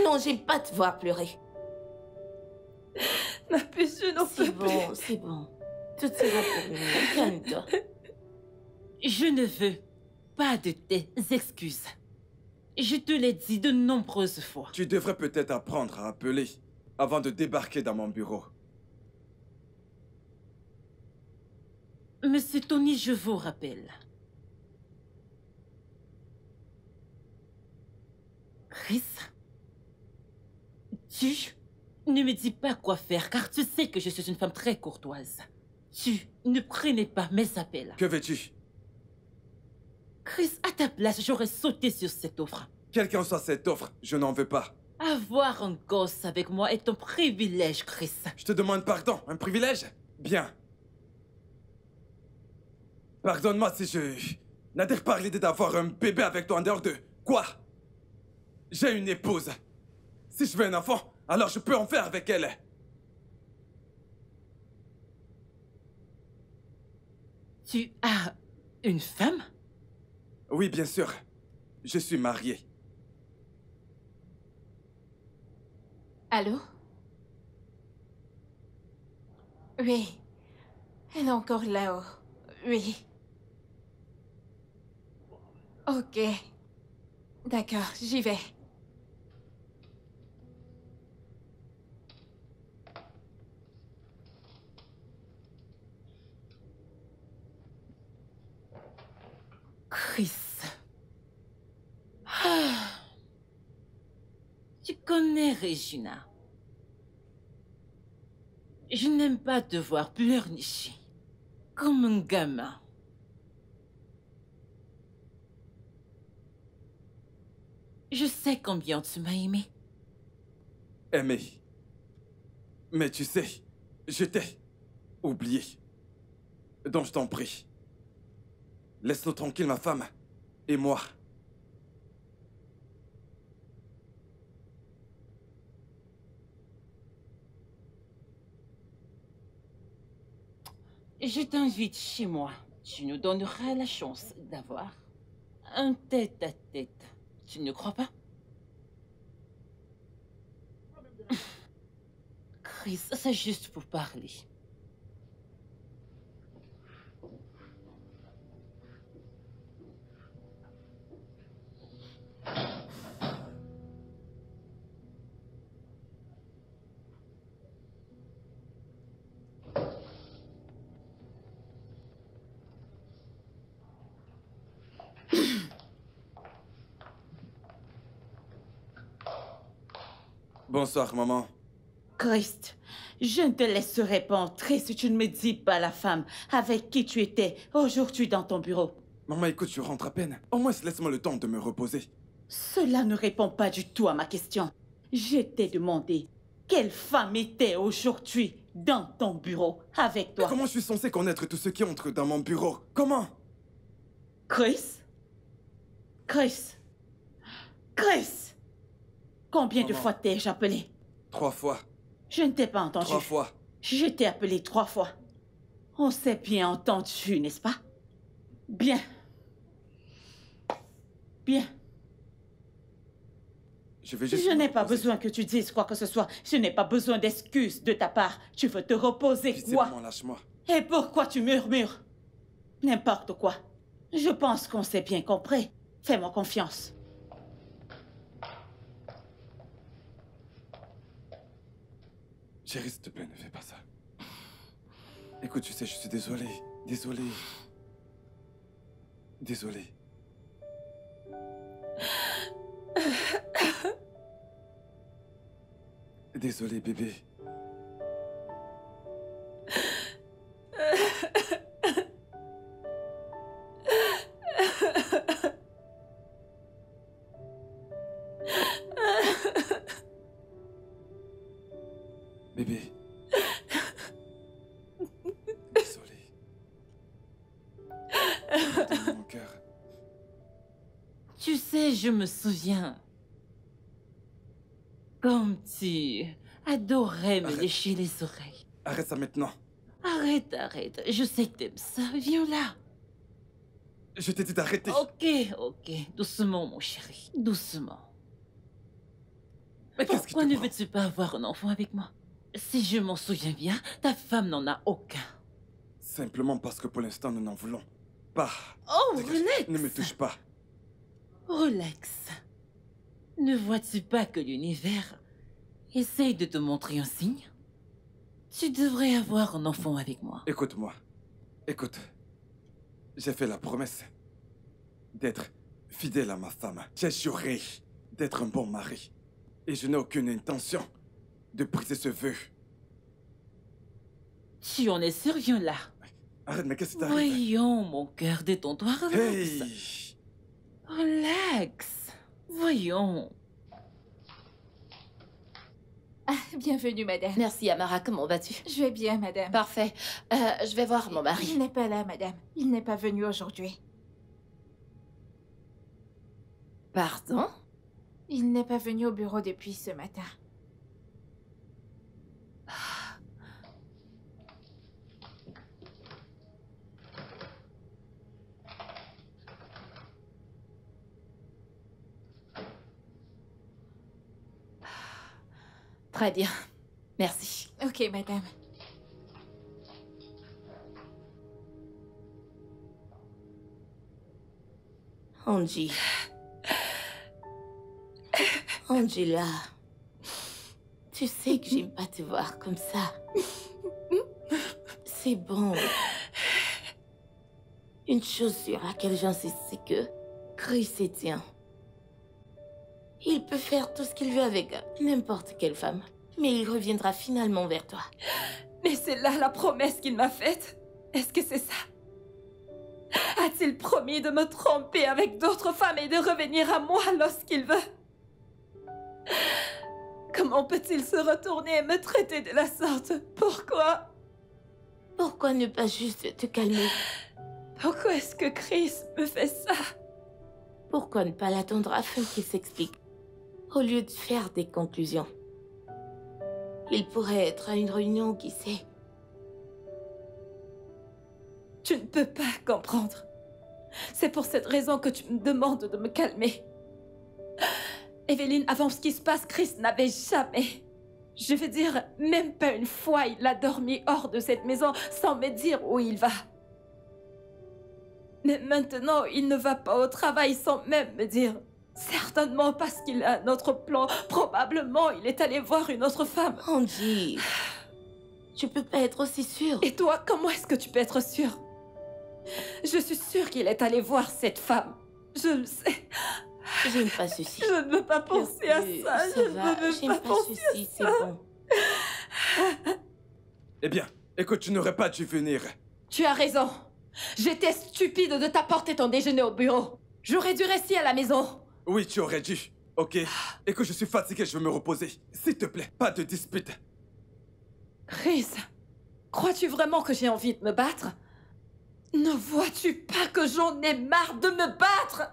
Non, j'aime pas te voir pleurer. Ma puce, je n'en peux plus. C'est bon. Tout ira pour mieux. Calme-toi. Je ne veux pas de tes excuses. Je te l'ai dit de nombreuses fois. Tu devrais peut-être apprendre à appeler avant de débarquer dans mon bureau. Monsieur Tony, je vous rappelle. Chris, tu ne me dis pas quoi faire, car tu sais que je suis une femme très courtoise. Tu ne prenais pas mes appels. Que veux-tu? Chris, à ta place, j'aurais sauté sur cette offre. Quelle qu'en soit cette offre, je n'en veux pas. Avoir un gosse avec moi est un privilège, Chris. Je te demande pardon, un privilège? Bien. Pardonne-moi si je n'adhère pas à l'idée d'avoir un bébé avec toi en dehors de... Quoi? J'ai une épouse. Si je veux un enfant, alors je peux en faire avec elle. Tu as une femme? Oui, bien sûr. Je suis marié. Allô? Oui. Elle est encore là-haut. Oui. Ok. D'accord, j'y vais. Chris. Ah. Tu connais Regina. Je n'aime pas te voir pleurnicher. Comme un gamin. Je sais combien tu m'as aimé. Aimé. Mais tu sais, je t'ai oublié. Donc je t'en prie. Laisse-nous tranquille, ma femme. Et moi. Je t'invite chez moi. Tu nous donneras la chance d'avoir un tête-à-tête. Tu ne crois pas? Chris, c'est juste pour parler. Bonsoir, maman. Christ, je ne te laisserai pas entrer si tu ne me dis pas la femme avec qui tu étais aujourd'hui dans ton bureau. Maman, écoute, je rentre à peine. Au moins, laisse-moi le temps de me reposer. Cela ne répond pas du tout à ma question. Je t'ai demandé quelle femme était aujourd'hui dans ton bureau avec toi. Mais comment je suis censé connaître tous ceux qui entrent dans mon bureau? Comment? Chris? Chris? Chris? Combien de Maman. fois t'ai-je appelé? 3 fois. Je ne t'ai pas entendu. 3 fois. Je t'ai appelé 3 fois. On s'est bien entendu, n'est-ce pas? Bien. Bien. Je vais juste... Je me n'ai pas reposer. besoin que tu dises quoi que ce soit. Je n'ai pas besoin d'excuses de ta part. Tu veux te reposer, Pitié, quoi? maman, lâche-moi. Et pourquoi tu murmures? N'importe quoi. Je pense qu'on s'est bien compris. Fais-moi confiance. Chérie, s'il te plaît, ne fais pas ça. Écoute, tu sais, je suis désolé. Désolé. Désolé. Désolé, bébé. Bébé. Désolé. Dans mon cœur. Tu sais, je me souviens. Comme tu adorais me Arrête. lécher les oreilles. Arrête ça maintenant. Arrête, arrête. Je sais que t'aimes ça. Viens là. Je t'ai dit d'arrêter. Ok. Doucement, mon chéri. Doucement. Mais qu'est-ce qui Pourquoi te ne prend? veux-tu pas avoir un enfant avec moi? Si je m'en souviens bien, ta femme n'en a aucun. Simplement parce que pour l'instant, nous n'en voulons pas. Oh, Dégage. relax. Ne me touche pas. Relax. Ne vois-tu pas que l'univers essaye de te montrer un signe? Tu devrais avoir un enfant avec moi. Écoute-moi. Écoute. J'ai fait la promesse d'être fidèle à ma femme. J'ai juré d'être un bon mari. Et je n'ai aucune intention de briser ce vœu. Tu en es sérieux là? Arrête, mais qu'est-ce qui t'arrive? Voyons, mon cœur, détends-toi, relax. Hey! Relax. Voyons. Ah, bienvenue, madame. Merci, Amara. Comment vas-tu? Je vais bien, madame. Parfait. Je vais voir mon mari. Il n'est pas là, madame. Il n'est pas venu aujourd'hui. Pardon? Il n'est pas venu au bureau depuis ce matin. Très bien. Merci. Ok, madame. Angie. Angela. Tu sais que j'aime pas te voir comme ça. C'est bon. Une chose sur laquelle j'insiste, c'est que Chris est tien. Il peut faire tout ce qu'il veut avec n'importe quelle femme. Mais il reviendra finalement vers toi. Mais c'est là la promesse qu'il m'a faite. Est-ce que c'est ça? A-t-il promis de me tromper avec d'autres femmes et de revenir à moi lorsqu'il veut? Comment peut-il se retourner et me traiter de la sorte? Pourquoi? Pourquoi ne pas juste te calmer? Pourquoi est-ce que Chris me fait ça? Pourquoi ne pas l'attendre afin qu'il s'explique? Au lieu de faire des conclusions. Il pourrait être à une réunion, qui sait? Tu ne peux pas comprendre. C'est pour cette raison que tu me demandes de me calmer. Evelyne, avant ce qui se passe, Chris n'avait jamais... Je veux dire, même pas une fois, il a dormi hors de cette maison sans me dire où il va. Mais maintenant, il ne va pas au travail sans même me dire. Certainement parce qu'il a un autre plan. Probablement, il est allé voir une autre femme. Angie, tu peux pas être aussi sûre. Et toi, comment est-ce que tu peux être sûre? Je suis sûre qu'il est allé voir cette femme. Je le sais. J'aime pas ceci. Je ne veux pas penser à ça. Je ne veux pas penser à ceci, ça. c'est bon. Eh bien, écoute, tu n'aurais pas dû venir. Tu as raison. J'étais stupide de t'apporter ton déjeuner au bureau. J'aurais dû rester à la maison. Oui, tu aurais dû. Ok. Écoute, je suis fatigué, je veux me reposer. S'il te plaît, pas de dispute. Chris, crois-tu vraiment que j'ai envie de me battre? Ne vois-tu pas que j'en ai marre de me battre?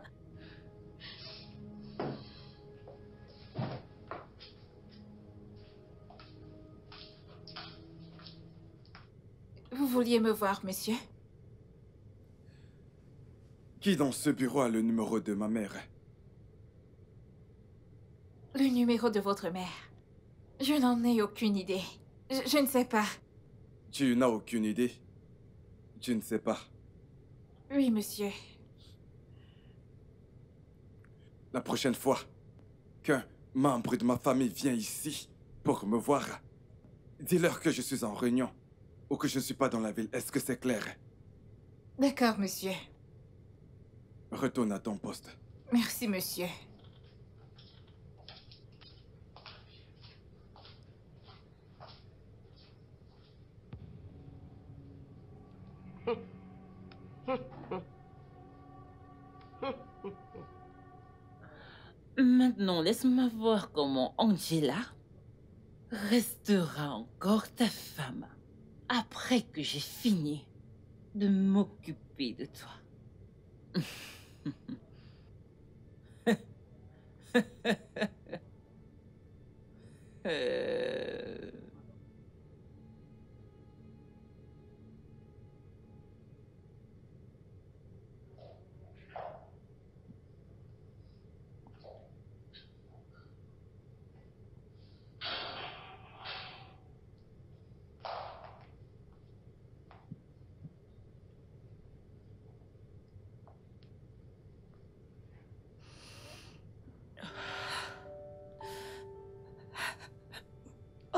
Vous vouliez me voir, monsieur? Qui dans ce bureau a le numéro de ma mère? Le numéro de votre mère. Je n'en ai aucune idée. Je ne sais pas. Tu n'as aucune idée? Tu ne sais pas. Oui, monsieur. La prochaine fois qu'un membre de ma famille vient ici pour me voir, dis-leur que je suis en réunion ou que je ne suis pas dans la ville. Est-ce que c'est clair? D'accord, monsieur. Retourne à ton poste. Merci, monsieur. Maintenant, laisse-moi voir comment Angela restera encore ta femme après que j'ai fini de m'occuper de toi.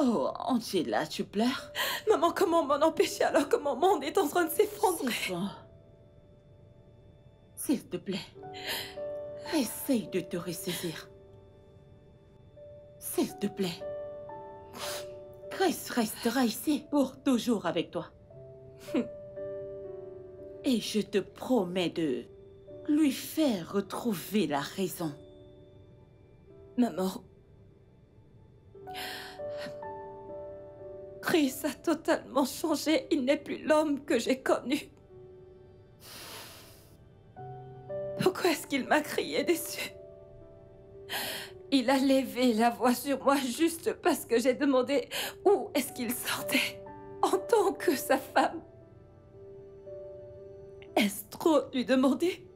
Oh, Angela, tu pleures? Maman, comment m'en empêcher alors que mon monde est en train de s'effondrer? C'est bon. S'il te plaît, essaye de te ressaisir. S'il te plaît. Chris restera ici pour toujours avec toi. Et je te promets de lui faire retrouver la raison. Maman. Chris a totalement changé. Il n'est plus l'homme que j'ai connu. Pourquoi est-ce qu'il m'a crié dessus? Il a levé la voix sur moi juste parce que j'ai demandé où est-ce qu'il sortait en tant que sa femme. Est-ce trop lui demander?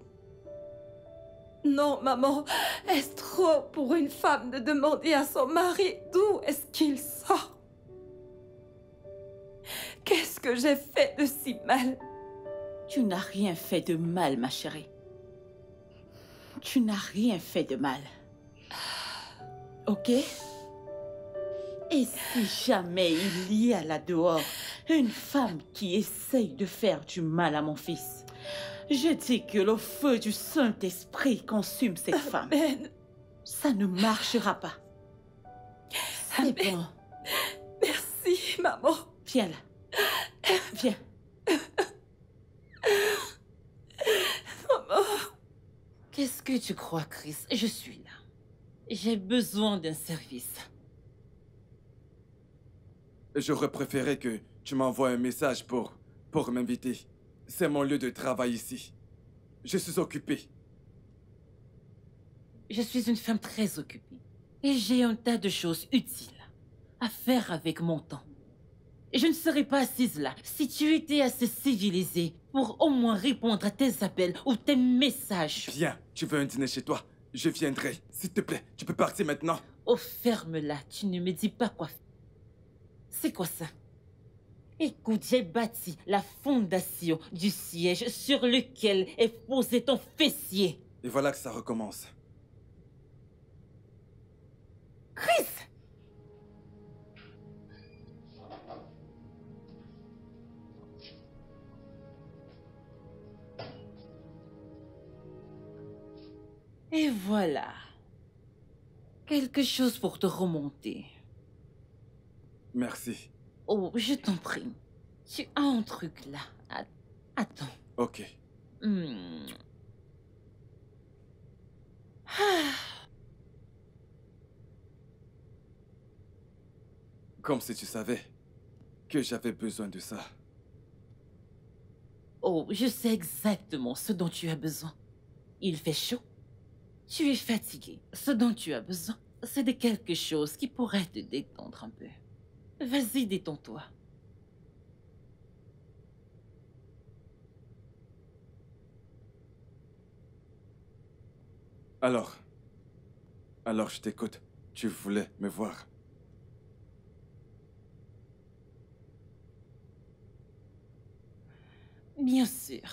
Non, maman, est-ce trop pour une femme de demander à son mari d'où est-ce qu'il sort? Qu'est-ce que j'ai fait de si mal? Tu n'as rien fait de mal, ma chérie. Tu n'as rien fait de mal. Ok? Et si jamais il y a là-dehors une femme qui essaye de faire du mal à mon fils, je dis que le feu du Saint-Esprit consume cette femme. Ça ne marchera pas. C'est bon. Merci, maman. Viens là. Viens. Maman. Qu'est-ce que tu crois, Chris? Je suis là. J'ai besoin d'un service. J'aurais préféré que tu m'envoies un message pour m'inviter. C'est mon lieu de travail ici. Je suis occupé. Je suis une femme très occupée. Et j'ai un tas de choses utiles à faire avec mon temps. Je ne serais pas assise là si tu étais assez civilisée pour au moins répondre à tes appels ou tes messages. Viens, tu veux un dîner chez toi? Je viendrai. S'il te plaît, tu peux partir maintenant. Oh, ferme-la, tu ne me dis pas quoi faire. C'est quoi ça? Écoute, j'ai bâti la fondation du siège sur lequel est posé ton fessier. Et voilà que ça recommence. Chris! Et voilà. Quelque chose pour te remonter. Merci. Oh, je t'en prie. Tu as un truc là. Attends. Ok. Comme si tu savais que j'avais besoin de ça. Oh, je sais exactement ce dont tu as besoin. Il fait chaud. Tu es fatigué. Ce dont tu as besoin, c'est de quelque chose qui pourrait te détendre un peu. Vas-y, détends-toi. Alors je t'écoute. Tu voulais me voir. Bien sûr.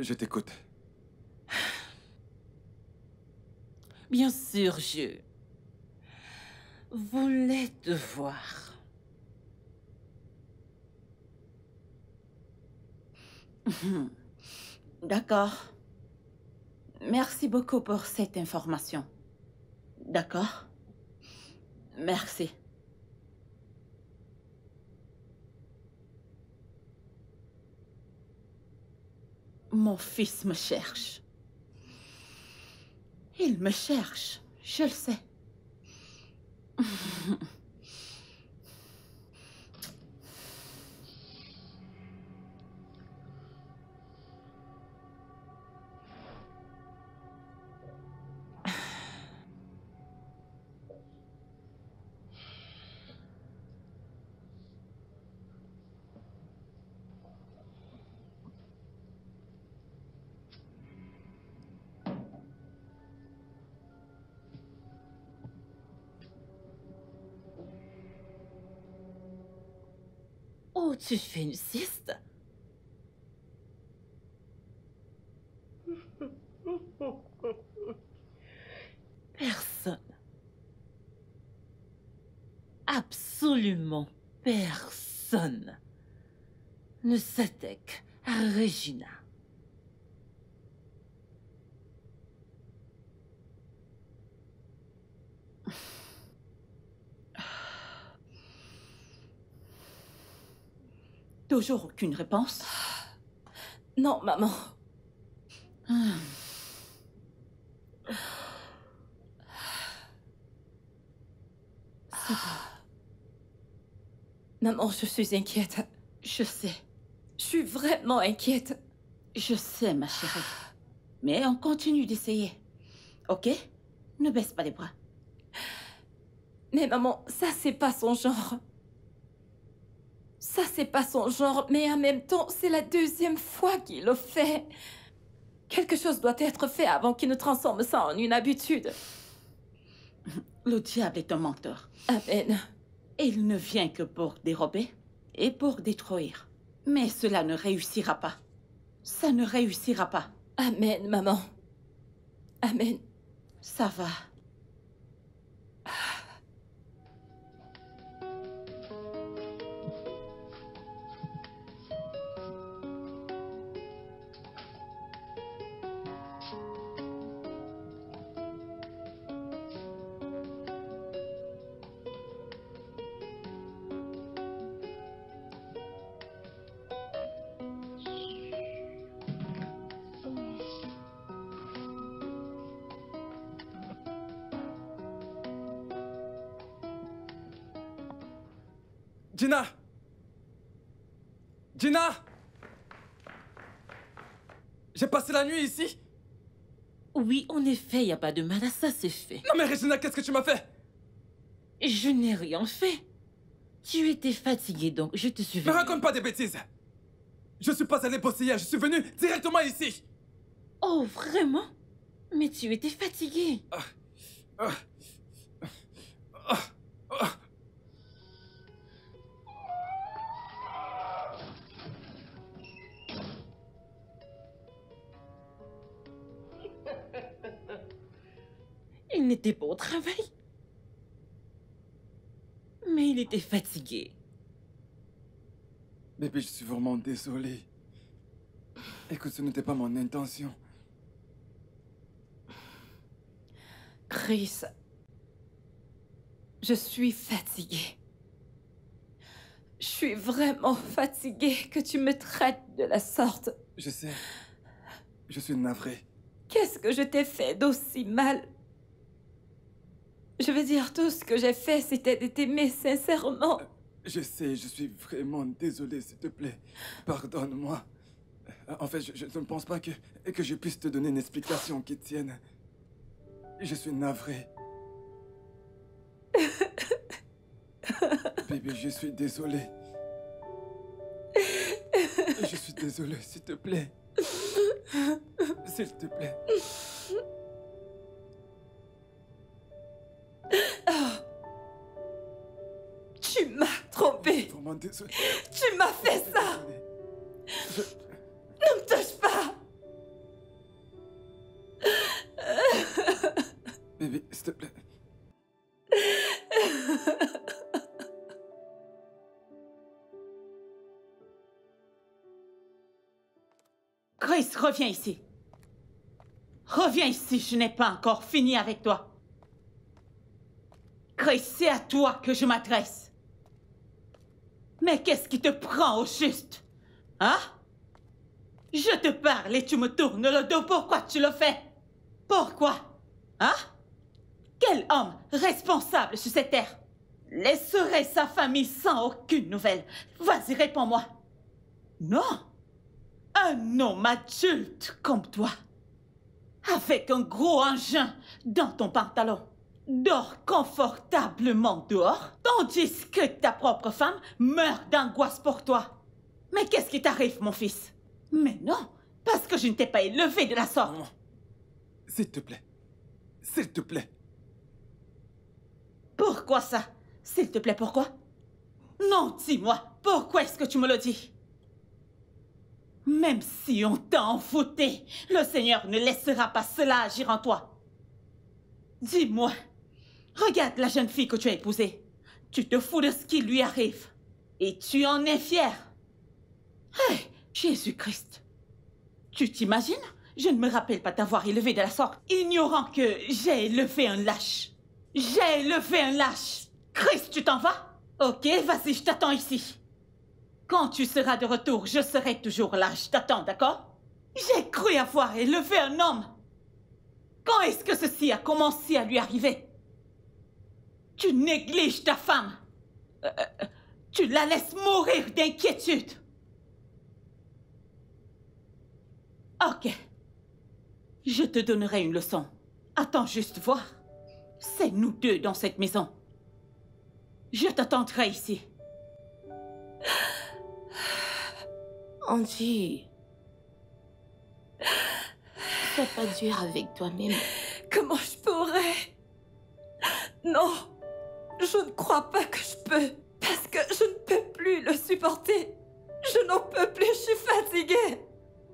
Je t'écoute. Bien sûr, je voulais te voir. D'accord. Merci beaucoup pour cette information. D'accord? Merci. Mon fils me cherche. Il me cherche, je le sais. Oh, tu fais une sieste? absolument personne ne s'attaque à Regina. Toujours aucune réponse? Non, maman. Maman, je suis inquiète. Je sais. Je suis vraiment inquiète. Je sais, ma chérie. Mais on continue d'essayer. Ok? Ne baisse pas les bras. Mais maman, ça c'est pas son genre. Ça c'est pas son genre, mais en même temps, c'est la deuxième fois qu'il le fait. Quelque chose doit être fait avant qu'il ne transforme ça en une habitude. Le diable est un menteur. Amen. Il ne vient que pour dérober et pour détruire. Mais cela ne réussira pas. Ça ne réussira pas. Amen, maman. Amen. Ça va. Gina! Gina! J'ai passé la nuit ici? Oui, en effet, il n'y a pas de mal à ça, c'est fait. Non mais Regina, qu'est-ce que tu m'as fait? Je n'ai rien fait. Tu étais fatiguée, donc je te suis Ne venue. raconte pas des bêtises! Je suis pas allé bosser hier, je suis venu directement ici! Oh, vraiment? Mais tu étais fatiguée. Il n'était pas au travail. Mais il était fatigué. Bébé, je suis vraiment désolé. Écoute, ce n'était pas mon intention. Chris, je suis fatiguée. Je suis vraiment fatiguée que tu me traites de la sorte. Je sais. Je suis navré. Qu'est-ce que je t'ai fait d'aussi mal? Je veux dire, tout ce que j'ai fait, c'était de t'aimer sincèrement. Je sais, je suis vraiment désolé, s'il te plaît. Pardonne-moi. En fait, je ne pense pas que je puisse te donner une explication qui tienne. Je suis navré. Bébé, je suis désolé. Je suis désolé, s'il te plaît. S'il te plaît. Tu m'as trompé. Je suis vraiment désolé. Tu m'as fait ça. Ne me touche pas. Bébé, s'il te plaît. Chris, reviens ici. Reviens ici, je n'ai pas encore fini avec toi. Chris, c'est à toi que je m'adresse. Mais qu'est-ce qui te prend au juste? Hein? Je te parle et tu me tournes le dos. Pourquoi tu le fais? Pourquoi? Hein? Quel homme responsable sur cette terre laisserait sa famille sans aucune nouvelle? Vas-y, réponds-moi. Non. Un homme adulte comme toi, avec un gros engin dans ton pantalon, dort confortablement dehors, tandis que ta propre femme meurt d'angoisse pour toi. Mais qu'est-ce qui t'arrive, mon fils? Mais non, parce que je ne t'ai pas élevé de la sorte. Maman, s'il te plaît. S'il te plaît. Pourquoi ça? S'il te plaît, pourquoi? Non, dis-moi, pourquoi est-ce que tu me le dis? Même si on t'a envoûté, le Seigneur ne laissera pas cela agir en toi. Dis-moi, regarde la jeune fille que tu as épousée. Tu te fous de ce qui lui arrive. Et tu en es fier. Hey, Jésus-Christ. Tu t'imagines? Je ne me rappelle pas t'avoir élevé de la sorte, ignorant que j'ai élevé un lâche. J'ai élevé un lâche. Christ, tu t'en vas? Ok, vas-y, je t'attends ici. Quand tu seras de retour, je serai toujours là. Je t'attends, d'accord? J'ai cru avoir élevé un homme. Quand est-ce que ceci a commencé à lui arriver? Tu négliges ta femme. Tu la laisses mourir d'inquiétude. Ok. Je te donnerai une leçon. Attends juste voir. C'est nous deux dans cette maison. Je t'attendrai ici. Angie, sois pas dur avec toi-même. Comment je pourrais? Non, je ne crois pas que je peux. Parce que je ne peux plus le supporter. Je n'en peux plus, je suis fatiguée.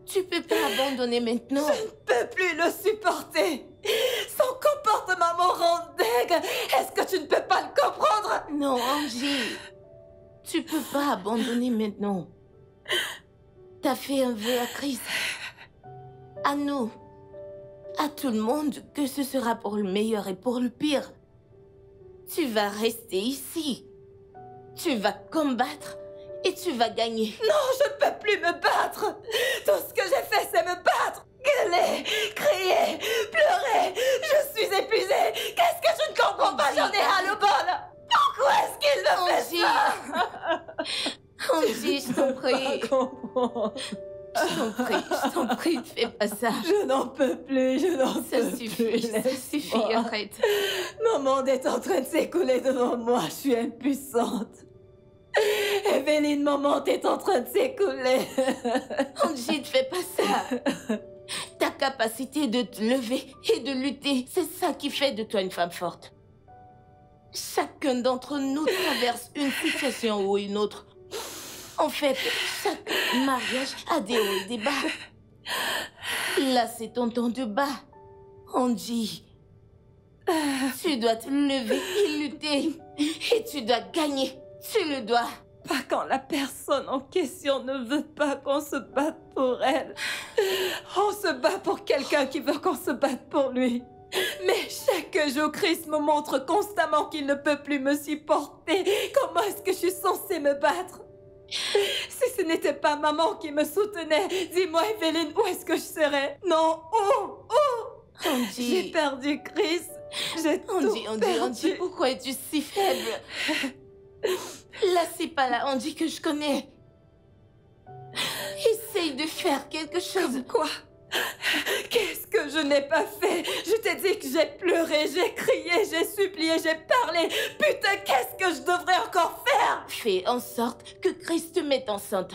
Tu peux pas abandonner maintenant. Je ne peux plus le supporter. Son comportement me rend dingue. Est-ce que tu ne peux pas le comprendre? Non, Angie. Tu peux pas abandonner maintenant. T'as fait un vœu à Chris. À nous. À tout le monde, que ce sera pour le meilleur et pour le pire. Tu vas rester ici. Tu vas combattre et tu vas gagner. Non, je ne peux plus me battre. Tout ce que j'ai fait, c'est me battre. Gueuler, crier, pleurer. Je suis épuisée. Qu'est-ce que je ne comprends pas? J'en ai ras le bol. Pourquoi est-ce qu'il me fait ça? Angie, je t'en prie. Je t'en prie, ne fais pas ça. Je n'en peux plus, je n'en peux plus. Ça suffit, arrête. Mon monde est en train de s'écouler devant moi, je suis impuissante. Evelyne, mon monde est en train de s'écouler. Angie, ne fais pas ça. Ta capacité de te lever et de lutter, c'est ça qui fait de toi une femme forte. Chacun d'entre nous traverse une situation ou une autre. En fait, chaque mariage a des hauts et des bas. Là, c'est ton temps de bas. Angie, tu dois te lever et lutter. Et tu dois gagner. Tu le dois. Pas quand la personne en question ne veut pas qu'on se batte pour elle. On se bat pour quelqu'un qui veut qu'on se batte pour lui. Mais chaque jour, Chris me montre constamment qu'il ne peut plus me supporter. Comment est-ce que je suis censée me battre? Si ce n'était pas maman qui me soutenait, dis-moi, Evelyne, où est-ce que je serais? Non, où? Angie. J'ai perdu Chris. J'ai tout perdu. Angie, pourquoi es-tu si faible? Là, c'est pas la Angie que je connais. Essaye de faire quelque chose. Comme quoi? Qu'est-ce que je n'ai pas fait? Je t'ai dit que j'ai pleuré, j'ai crié, j'ai supplié, j'ai parlé. Putain, qu'est-ce que je devrais encore faire? Fais en sorte que Chris te mette enceinte.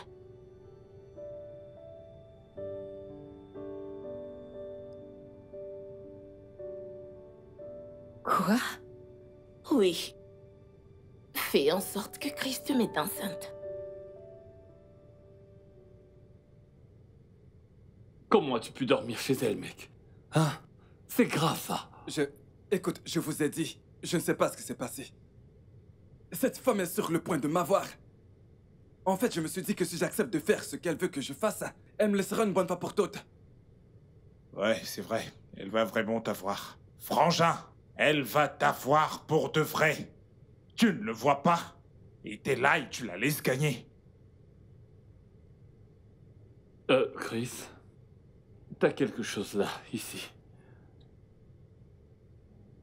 Quoi? Oui. Fais en sorte que Chris te mette enceinte. Comment as-tu pu dormir chez elle, mec? Hein? C'est grave, ça. Écoute, je vous ai dit, je ne sais pas ce qui s'est passé. Cette femme est sur le point de m'avoir. En fait, je me suis dit que si j'accepte de faire ce qu'elle veut que je fasse, elle me laissera une bonne fois pour toutes. Ouais, c'est vrai. Elle va vraiment t'avoir. Frangin, elle va t'avoir pour de vrai. Tu ne le vois pas. Et t'es là et tu la laisses gagner. Chris, t'as quelque chose là, ici.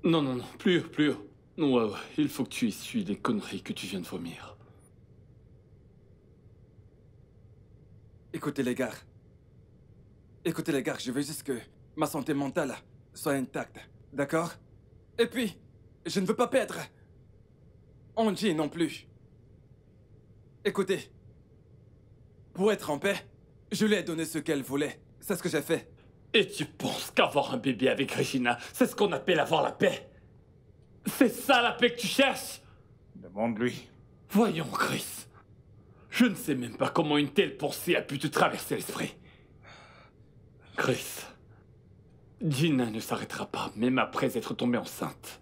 Non, non, non, plus haut, plus haut. Non, ouais, il faut que tu essuies les conneries que tu viens de vomir. Écoutez les gars. Écoutez les gars, je veux juste que ma santé mentale soit intacte, d'accord? Et puis, je ne veux pas perdre Angie non plus. Écoutez, pour être en paix, je lui ai donné ce qu'elle voulait. C'est ce que j'ai fait. Et tu penses qu'avoir un bébé avec Regina, c'est ce qu'on appelle avoir la paix? C'est ça la paix que tu cherches? Demande-lui. Voyons, Chris. Je ne sais même pas comment une telle pensée a pu te traverser l'esprit. Chris, Gina ne s'arrêtera pas, même après être tombée enceinte.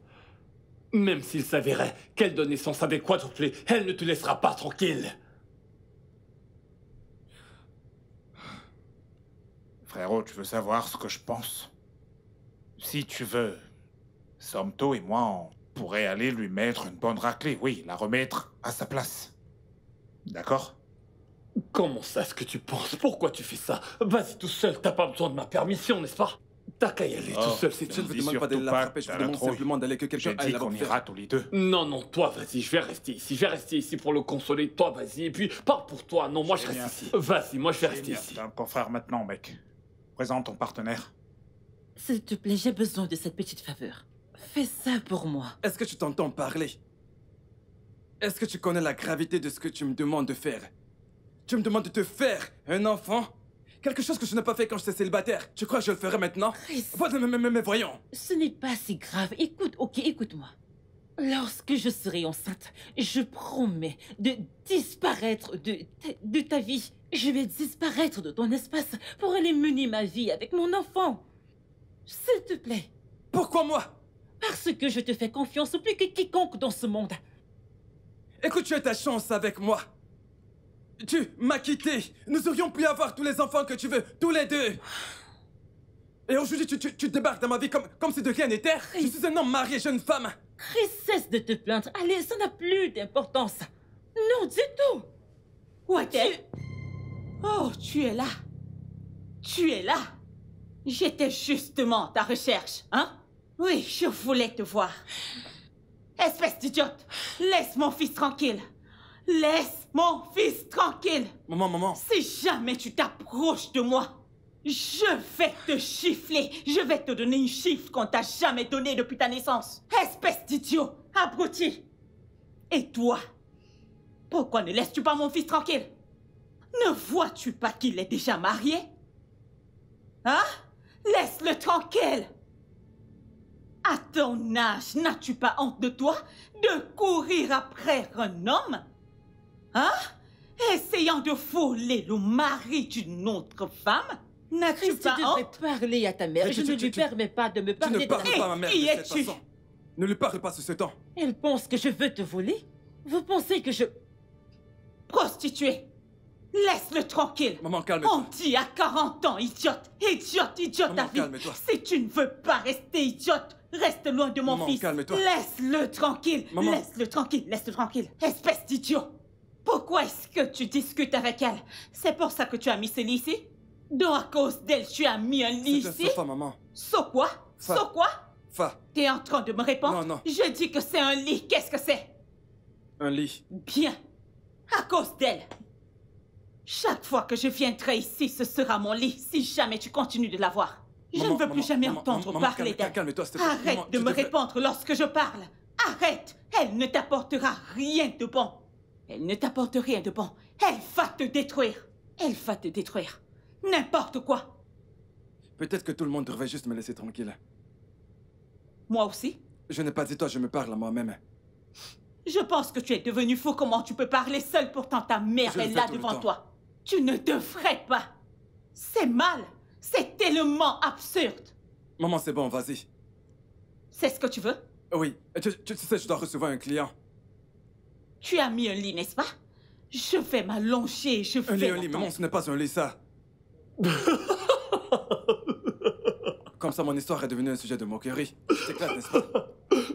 Même s'il s'avérait qu'elle donne naissance à des quadruplés, elle ne te laissera pas tranquille. Frérot, tu veux savoir ce que je pense? Si tu veux, Somto et moi, on pourrait aller lui mettre une bonne raclée, oui, la remettre à sa place. D'accord? Comment ça, ce que tu penses? Pourquoi tu fais ça? Vas-y tout seul, t'as pas besoin de ma permission, n'est-ce pas? T'as qu'à y aller tout seul, c'est Je tout. ne vous demande pas d'aller la frapper, je vous demande simplement d'aller que quelqu'un J'ai aille dit la qu'on faire. ira tous les deux. Non, non, toi, vas-y, je vais rester ici. Je vais rester ici pour le consoler. Toi, vas-y. Et puis, parle pour toi. Non, moi, je Génial. reste ici. Vas-y, moi, je vais rester Génial, ici. t'es un confrère maintenant, mec. Présente ton partenaire. S'il te plaît, j'ai besoin de cette petite faveur. Fais ça pour moi. Est-ce que tu t'entends parler? Est-ce que tu connais la gravité de ce que tu me demandes de faire? Tu me demandes de te faire un enfant? Quelque chose que je n'ai pas fait quand j'étais célibataire. Tu crois que je le ferai maintenant? Chris. Mais voyons. Ce n'est pas si grave. Écoute, ok, écoute-moi. Lorsque je serai enceinte, je promets de disparaître de ta vie. Je vais disparaître de ton espace pour aller mener ma vie avec mon enfant. S'il te plaît. Pourquoi moi? Parce que je te fais confiance plus que quiconque dans ce monde. Écoute, tu as ta chance avec moi. Tu m'as quitté. Nous aurions pu avoir tous les enfants que tu veux, tous les deux. Et aujourd'hui, tu débarques dans ma vie comme si de rien n'était. Je suis un homme marié, jeune femme. Chris, cesse de te plaindre. Allez, ça n'a plus d'importance. Non, du tout. Watel. Oh, tu es là. Tu es là. J'étais justement à ta recherche, hein? Oui, je voulais te voir. Espèce d'idiote, laisse mon fils tranquille. Laisse mon fils tranquille. Maman. Si jamais tu t'approches de moi, je vais te chiffler. Je vais te donner une chiffre qu'on t'a jamais donnée depuis ta naissance. Espèce d'idiot, abruti. Et toi, pourquoi ne laisses-tu pas mon fils tranquille? Ne vois-tu pas qu'il est déjà marié? Hein? Laisse-le tranquille. À ton âge, n'as-tu pas honte de toi de courir après un homme? Hein? Essayant de voler le mari d'une autre femme? N'as-tu Chris, tu pas devrais honte? parler à ta mère. Mais Je ne lui permets pas de me Tu parler ne de ta parles mère. pas à ma mère qui de cette es-tu? façon. Ne lui parle pas sur ce ton. Elle pense que je veux te voler? Vous pensez que je... Prostituée! Laisse-le tranquille! Maman, On calme-toi. dit à 40 ans, idiote! Idiote, Maman, ta vie! calme-toi. Si tu ne veux pas rester idiote, reste loin de mon Maman, fils! calme-toi. Laisse-le tranquille! Maman. Laisse-le tranquille, laisse-le tranquille! Espèce d'idiot! Pourquoi est-ce que tu discutes avec elle? C'est pour ça que tu as mis ce lit ici? Donc à cause d'elle, tu as mis un lit C'est un ici? sofa, maman. So quoi? Fa. So quoi? Fa, T'es en train de me répondre? Non, non. Je dis que c'est un lit, qu'est-ce que c'est? un lit. Bien. À cause d'elle. Chaque fois que je viendrai ici, ce sera mon lit, si jamais tu continues de la voir. Je Maman, ne veux plus maman, jamais maman, entendre maman, parler calme- d'elle. calme-toi, s'il te plaît. Arrête Maman, de tu me devrais- répondre lorsque je parle. Arrête. Elle ne t'apportera rien de bon. Elle ne t'apporte rien de bon. Elle va te détruire. Elle va te détruire. N'importe quoi. Peut-être que tout le monde devrait juste me laisser tranquille. Moi aussi. Je n'ai pas dit toi, je me parle à moi-même. Je pense que tu es devenu fou. Comment tu peux parler seul pourtant ta mère Je le est fais là tout le devant temps. toi? Tu ne devrais pas. C'est mal. C'est tellement absurde. Maman, c'est bon, vas-y. C'est ce que tu veux? Oui, tu sais, je dois recevoir un client. Tu as mis un lit, n'est-ce pas? Je vais m'allonger, je Un vais lit, l'attendre. maman, ce n'est pas un lit, ça. Comme ça, mon histoire est devenue un sujet de moquerie. Je t'éclate, n'est-ce pas?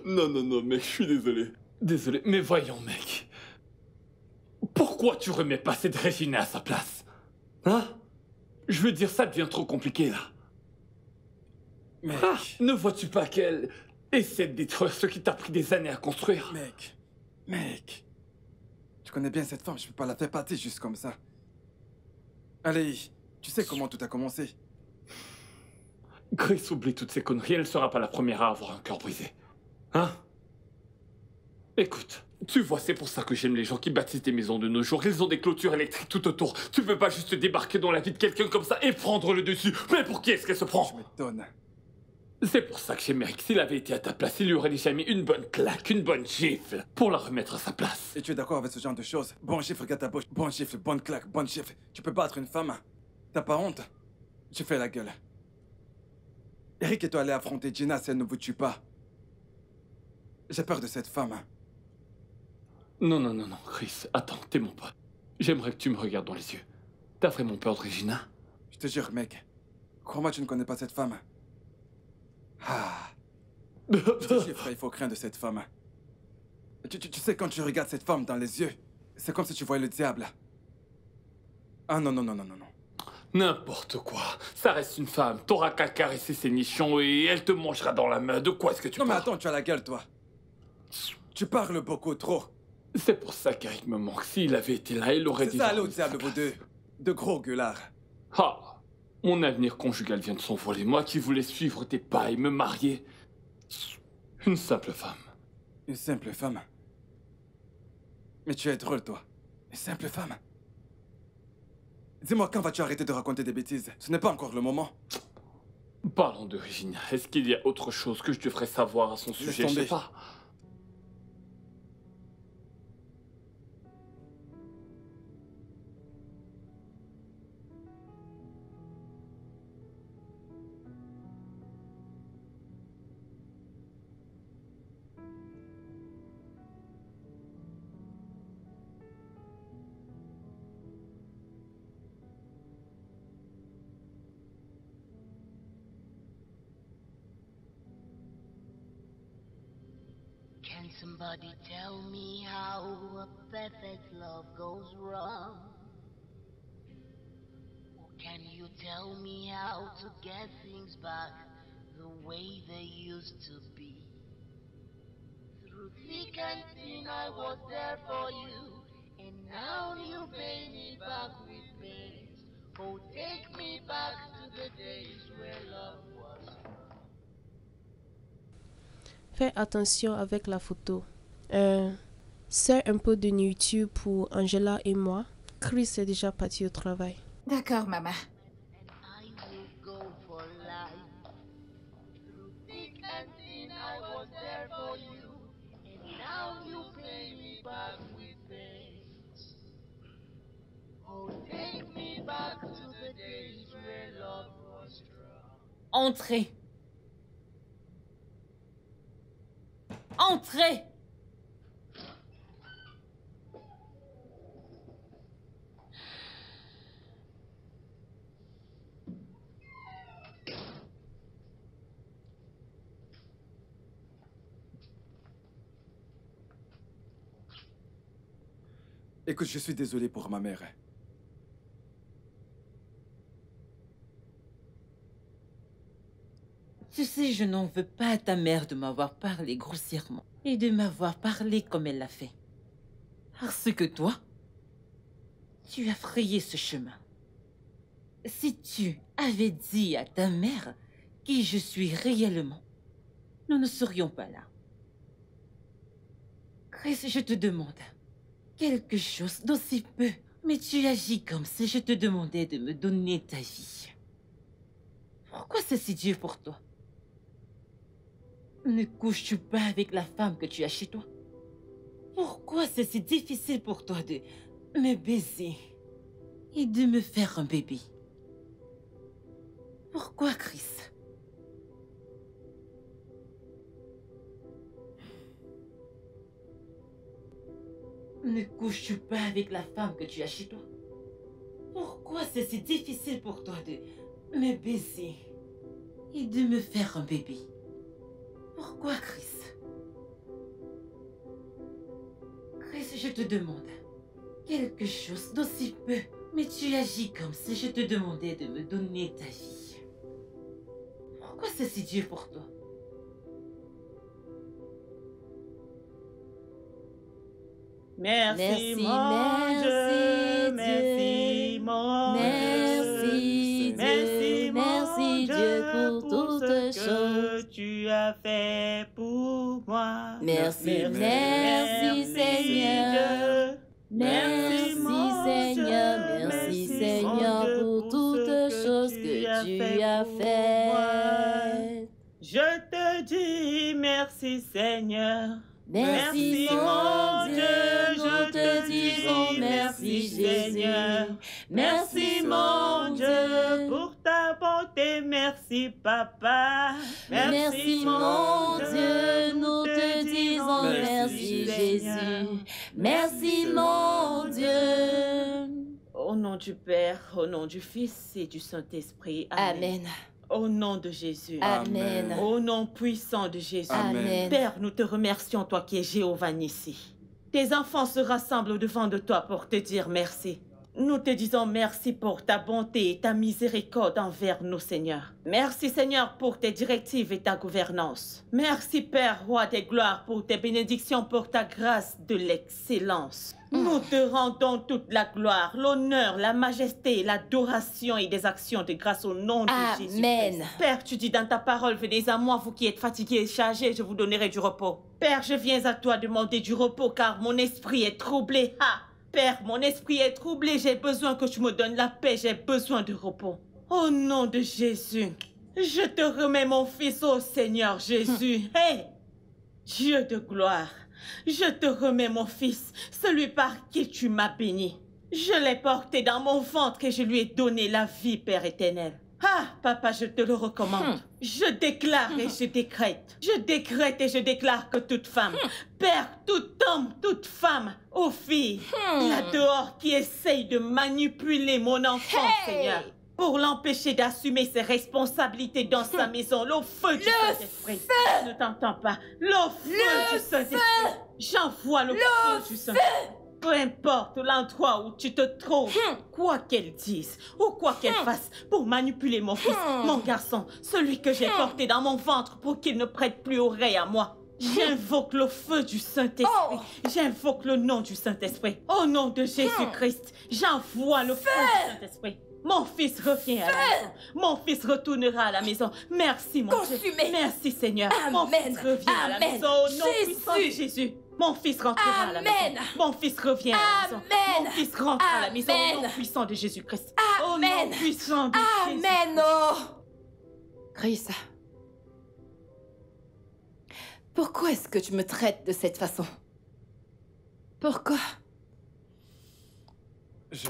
Non, mec, je suis désolé. Désolé, mais voyons, mec. Pourquoi tu remets pas cette Regina à sa place? Hein? Je veux dire, ça devient trop compliqué, là. Mec, Ah, ne vois-tu pas qu'elle essaie de détruire ce qui t'a pris des années à construire? mec. Tu connais bien cette femme, je peux pas la faire partir juste comme ça. Allez, tu sais comment tout a commencé. Grace oublie toutes ces conneries, elle sera pas la première à avoir un cœur brisé. Hein? Écoute, tu vois, c'est pour ça que j'aime les gens qui bâtissent des maisons de nos jours. Ils ont des clôtures électriques tout autour. Tu peux pas juste débarquer dans la vie de quelqu'un comme ça et prendre le dessus. Mais pour qui est-ce qu'elle se Je prend? m'étonne. C'est pour ça que chez Merrick, s'il avait été à ta place, il lui aurait déjà mis une bonne claque, une bonne gifle, pour la remettre à sa place. Et tu es d'accord avec ce genre de choses? Bon gifle, regarde ta bouche. Bon gifle, bonne claque, bonne gifle. Tu peux battre une femme? T'as pas honte? Tu fais la gueule. Eric et toi allez affronter Gina si elle ne vous tue pas. J'ai peur de cette femme. Non, non, non, non, Chris, attends, t'es mon pote. J'aimerais que tu me regardes dans les yeux. T'as vraiment peur de Regina? Je te jure, mec. Crois-moi, tu ne connais pas cette femme. Ah. Je te jure, frère, il faut craindre de cette femme. Tu sais, quand tu regardes cette femme dans les yeux, c'est comme si tu voyais le diable. Ah non, non, non, non, non, non. N'importe quoi. Ça reste une femme. T'auras qu'à caresser ses nichons et elle te mangera dans la main. De quoi est-ce que tu parles? Non, mais attends, tu as la gueule, toi. Tu parles beaucoup trop. C'est pour ça qu'Eric me manque. S'il avait été là, il aurait dit... C'est ça, allez au diable, vous deux. De gros gueulards. Ah, mon avenir conjugal vient de s'envoler. Moi qui voulais suivre tes pas et me marier. Une simple femme. Une simple femme. Mais tu es drôle, toi. Une simple femme. Dis-moi, quand vas-tu arrêter de raconter des bêtises? Ce n'est pas encore le moment. Parlons de Regina. Est-ce qu'il y a autre chose que je devrais savoir à son sujet? Je sais pas. Can somebody tell me how a perfect love goes wrong? Or can you tell me how to get things back the way they used to be? Through thick and thin I was there for you, and now you pay me back with pain. Oh, take me back to the days where love was. Fais attention avec la photo. C'est un peu de YouTube pour Angela et moi. Chris est déjà parti au travail. D'accord, maman. Entrez. Entrez. Écoute, je suis désolé pour ma mère. Tu sais, je n'en veux pas à ta mère de m'avoir parlé grossièrement et de m'avoir parlé comme elle l'a fait. Parce que toi, tu as frayé ce chemin. Si tu avais dit à ta mère qui je suis réellement, nous ne serions pas là. Chris, je te demande quelque chose d'aussi peu, mais tu agis comme si je te demandais de me donner ta vie. Pourquoi c'est si dur pour toi? Ne couches-tu pas avec la femme que tu as chez toi? Pourquoi c'est si difficile pour toi de me baiser et de me faire un bébé? Pourquoi, Chris? Ne couches-tu pas avec la femme que tu as chez toi? Pourquoi c'est si difficile pour toi de me baiser et de me faire un bébé? Pourquoi, Chris? Chris, je te demande quelque chose d'aussi peu, mais tu agis comme si je te demandais de me donner ta vie. Pourquoi c'est si dur pour toi? Merci, mon Dieu, merci, mon Dieu, merci Dieu pour toutes choses tu as fait pour moi. Merci, merci Seigneur. Merci Seigneur, merci Seigneur pour toutes choses que tu as faites. Je te dis merci Seigneur. Merci mon Dieu, nous te disons merci Jésus. Merci mon Dieu pour ta bonté. chanter merci papa. Merci mon Dieu, nous te disons merci Jésus. Merci mon Dieu. Au nom du Père, au nom du Fils et du Saint-Esprit. Amen. Amen. Au nom de Jésus. Amen. Au nom puissant de Jésus. Amen. Père, nous te remercions, toi qui es Jéhovah Nissi. Tes enfants se rassemblent au-devant de toi pour te dire merci. Nous te disons merci pour ta bonté et ta miséricorde envers nous, Seigneur. Merci, Seigneur, pour tes directives et ta gouvernance. Merci, Père, Roi des gloires, pour tes bénédictions, pour ta grâce de l'excellence. Nous te rendons toute la gloire, l'honneur, la majesté, l'adoration et des actions de grâce au nom de Jésus. Amen. Père, tu dis dans ta parole, venez à moi, vous qui êtes fatigués et chargés, je vous donnerai du repos. Père, je viens à toi demander du repos, car mon esprit est troublé. Ah! Père, mon esprit est troublé, j'ai besoin que tu me donnes la paix, j'ai besoin de repos. Au nom de Jésus, je te remets mon fils, ô Seigneur Jésus. Hé, Dieu de gloire, je te remets mon fils, celui par qui tu m'as béni. Je l'ai porté dans mon ventre et je lui ai donné la vie, Père éternel. Ah, papa, je te le recommande. Je déclare et je décrète. Je décrète et je déclare que toute femme, père, tout homme, toute femme, ou fille, là dehors qui essaye de manipuler mon enfant, Seigneur, pour l'empêcher d'assumer ses responsabilités dans sa maison, le feu du Saint-Esprit. Je ne t'entends pas. Le feu du Saint-Esprit. J'envoie le feu du Saint-Esprit. Peu importe l'endroit où tu te trouves, quoi qu'elle dise ou quoi qu'elle fasse pour manipuler mon fils, mon garçon, celui que j'ai porté dans mon ventre pour qu'il ne prête plus oreille à moi. J'invoque le feu du Saint-Esprit. J'invoque le nom du Saint-Esprit. Au nom de Jésus-Christ, j'envoie le feu du Saint-Esprit. Mon fils revient à la maison. Mon fils retournera à la maison. Merci, mon Dieu. Merci, Seigneur. Mon fils revient à la maison. Au nom puissant de Jésus. Mon fils rentrera à la maison. Mon fils revient à la maison. Mon fils rentre à la maison. Au nom puissant de Jésus-Christ. Au nom puissant de Jésus. Amen. Oh. Chris, pourquoi est-ce que tu me traites de cette façon? Pourquoi? Je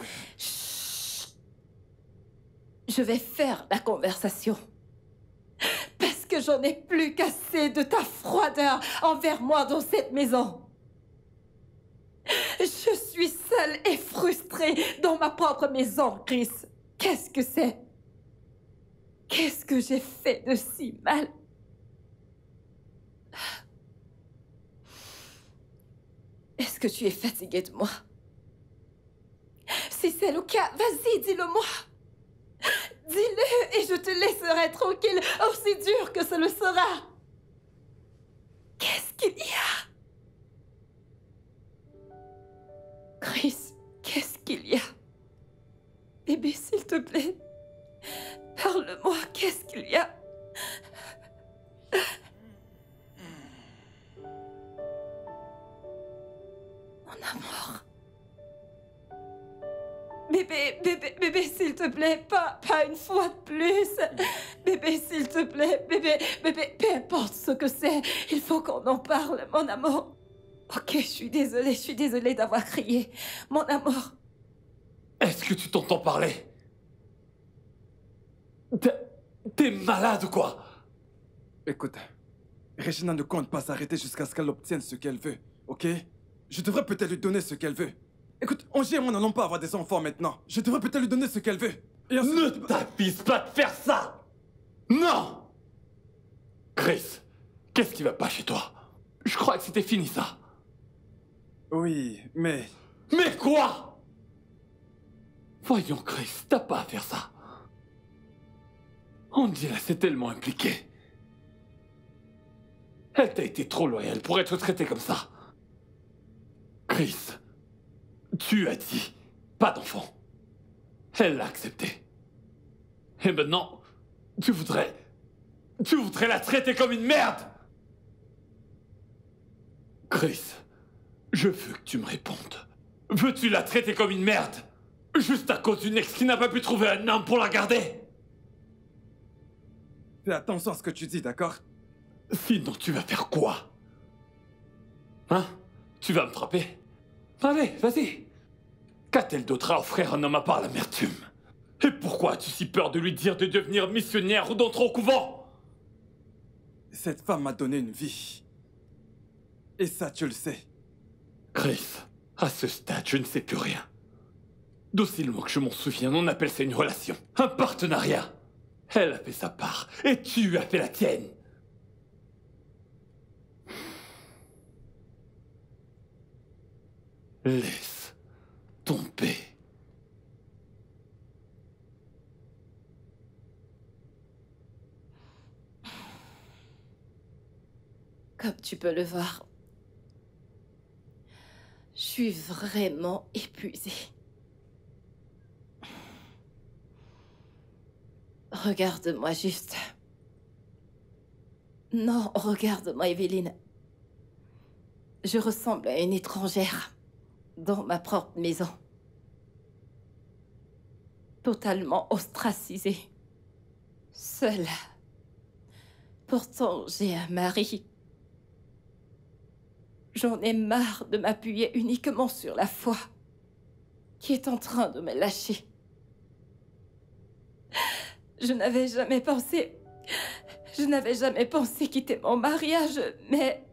vais faire la conversation. Parce que j'en ai plus qu'assez de ta froideur envers moi dans cette maison. Je suis seule et frustrée dans ma propre maison, Chris. Qu'est-ce que c'est? Qu'est-ce que j'ai fait de si mal? Est-ce que tu es fatiguée de moi? Si c'est le cas, vas-y, dis-le-moi. Dis-le et je te laisserai tranquille, aussi dur que ce le sera. Qu'est-ce qu'il y a? Chris, qu'est-ce qu'il y a? Bébé, s'il te plaît, parle-moi, qu'est-ce qu'il y a? Mon amour. Bébé, s'il te plaît, pas une fois de plus. Bébé, s'il te plaît, bébé, peu importe ce que c'est, il faut qu'on en parle, mon amour. Ok, je suis désolée d'avoir crié. Mon amour. Est-ce que tu t'entends parler? T'es malade ou quoi? Écoute, Regina ne compte pas s'arrêter jusqu'à ce qu'elle obtienne ce qu'elle veut, ok? Je devrais peut-être lui donner ce qu'elle veut. Écoute, Angie et moi n'allons pas avoir des enfants maintenant. Je devrais peut-être lui donner ce qu'elle veut. Et ensuite... Ne t'avise pas de faire ça! Non! Chris, qu'est-ce qui va pas chez toi? Je crois que c'était fini ça. Oui, mais... Mais quoi? Voyons, Chris, t'as pas à faire ça. Angela s'est tellement impliquée. Elle t'a été trop loyale pour être traitée comme ça. Chris, tu as dit pas d'enfant. Elle l'a accepté. Et maintenant, tu voudrais la traiter comme une merde. Chris, je veux que tu me répondes. Veux-tu la traiter comme une merde? Juste à cause d'une ex qui n'a pas pu trouver un homme pour la garder? Fais attention à ce que tu dis, d'accord? Sinon, tu vas faire quoi? Hein? Tu vas me frapper? Allez, vas-y. Qu'a-t-elle d'autre à offrir un homme à part l'amertume? Et pourquoi as-tu si peur de lui dire de devenir missionnaire ou d'entrer au couvent? Cette femme m'a donné une vie. Et ça, tu le sais. Chris, à ce stade, je ne sais plus rien. D'aussi loin que je m'en souviens, on appelle ça une relation. Un partenariat. Elle a fait sa part, et tu as fait la tienne. Laisse tomber. Comme tu peux le voir, je suis vraiment épuisée. Regarde-moi juste. Non, regarde-moi, Evelyne. Je ressemble à une étrangère dans ma propre maison. Totalement ostracisée. Seule. Pourtant, j'ai un mari. J'en ai marre de m'appuyer uniquement sur la foi qui est en train de me lâcher. Je n'avais jamais pensé quitter mon mariage, mais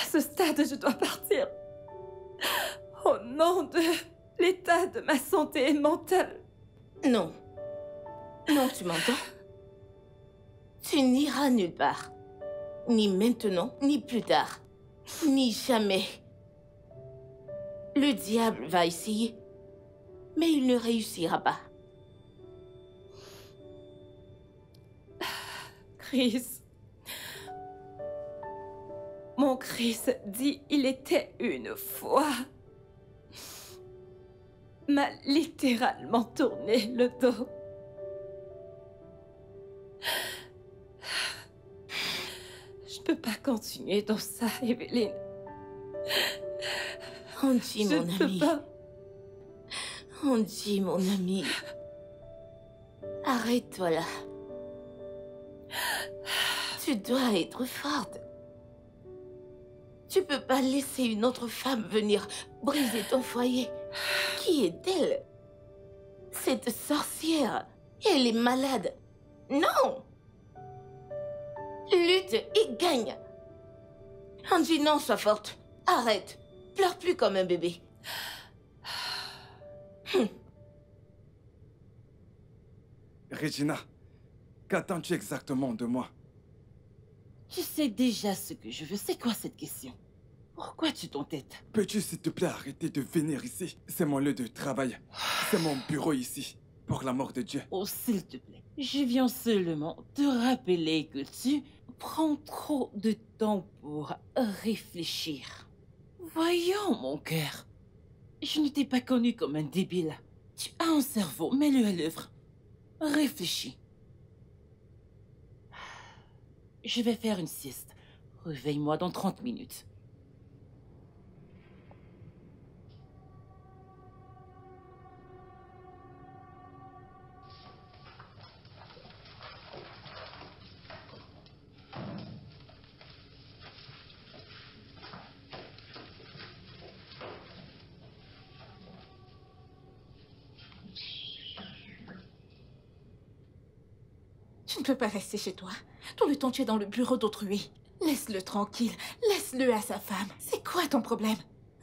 à ce stade, je dois partir. Au nom de l'état de ma santé mentale. Non. Non, tu m'entends? Tu n'iras nulle part. Ni maintenant, ni plus tard. Ni jamais. Le diable va essayer, mais il ne réussira pas. Chris. Mon Chris dit il était une fois. M'a littéralement tourné le dos. Je peux pas continuer dans ça, Evelyne. Angie, mon ami. Je peux pas. Angie, mon ami. Arrête-toi là. Tu dois être forte. Tu peux pas laisser une autre femme venir briser ton foyer. Qui est-elle? Cette sorcière. Elle est malade. Non! Lutte et gagne. Angie, non, sois forte. Arrête. Pleure plus comme un bébé. Regina, qu'attends-tu exactement de moi? Je sais déjà ce que je veux. C'est quoi cette question? Pourquoi tu t'entêtes? Peux-tu s'il te plaît arrêter de venir ici? C'est mon lieu de travail. C'est mon bureau ici. Pour l'amour de Dieu. Oh, s'il te plaît. Je viens seulement te rappeler que tu prends trop de temps pour réfléchir. Voyons, mon cœur. Je ne t'ai pas connu comme un débile. Tu as un cerveau, mets-le à l'œuvre. Réfléchis. Je vais faire une sieste. Réveille-moi dans 30 minutes. Tu ne peux pas rester chez toi. Tout le temps, tu es dans le bureau d'autrui. Laisse-le tranquille. Laisse-le à sa femme. C'est quoi ton problème?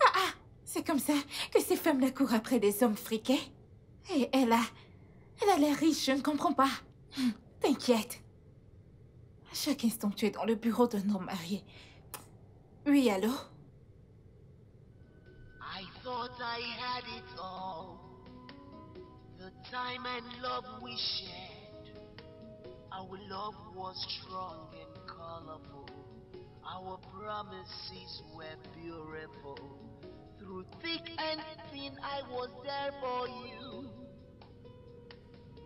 Ah, c'est comme ça que ces femmes-là courent après des hommes friqués? Et elle a l'air riche, je ne comprends pas. T'inquiète. À chaque instant, tu es dans le bureau d'un homme marié. Oui, allô? I thought I had it all. The time and love we shared. Our love was strong and colorful. Our promises were beautiful. Through thick and thin, I was there for you.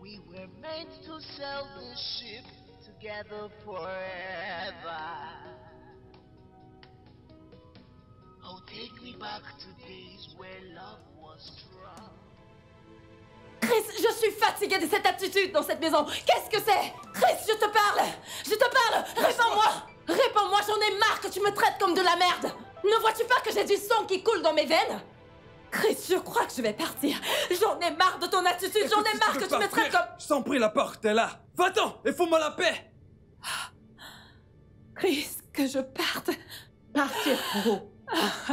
We were meant to sail the ship together forever. Oh, take me back to days where love was strong. Chris, je suis fatiguée de cette attitude dans cette maison. Qu'est-ce que c'est? Chris, je te parle. Je te parle. Réponds-moi. Réponds-moi, j'en ai marre que tu me traites comme de la merde. Ne vois-tu pas que j'ai du sang qui coule dans mes veines? Chris, je Je crois que je vais partir. J'en ai marre de ton attitude, j'en ai marre que tu me traites comme... Je t'en prie, la porte est là. Va-t'en et fous-moi la paix. Chris, que je parte. Partir pour où?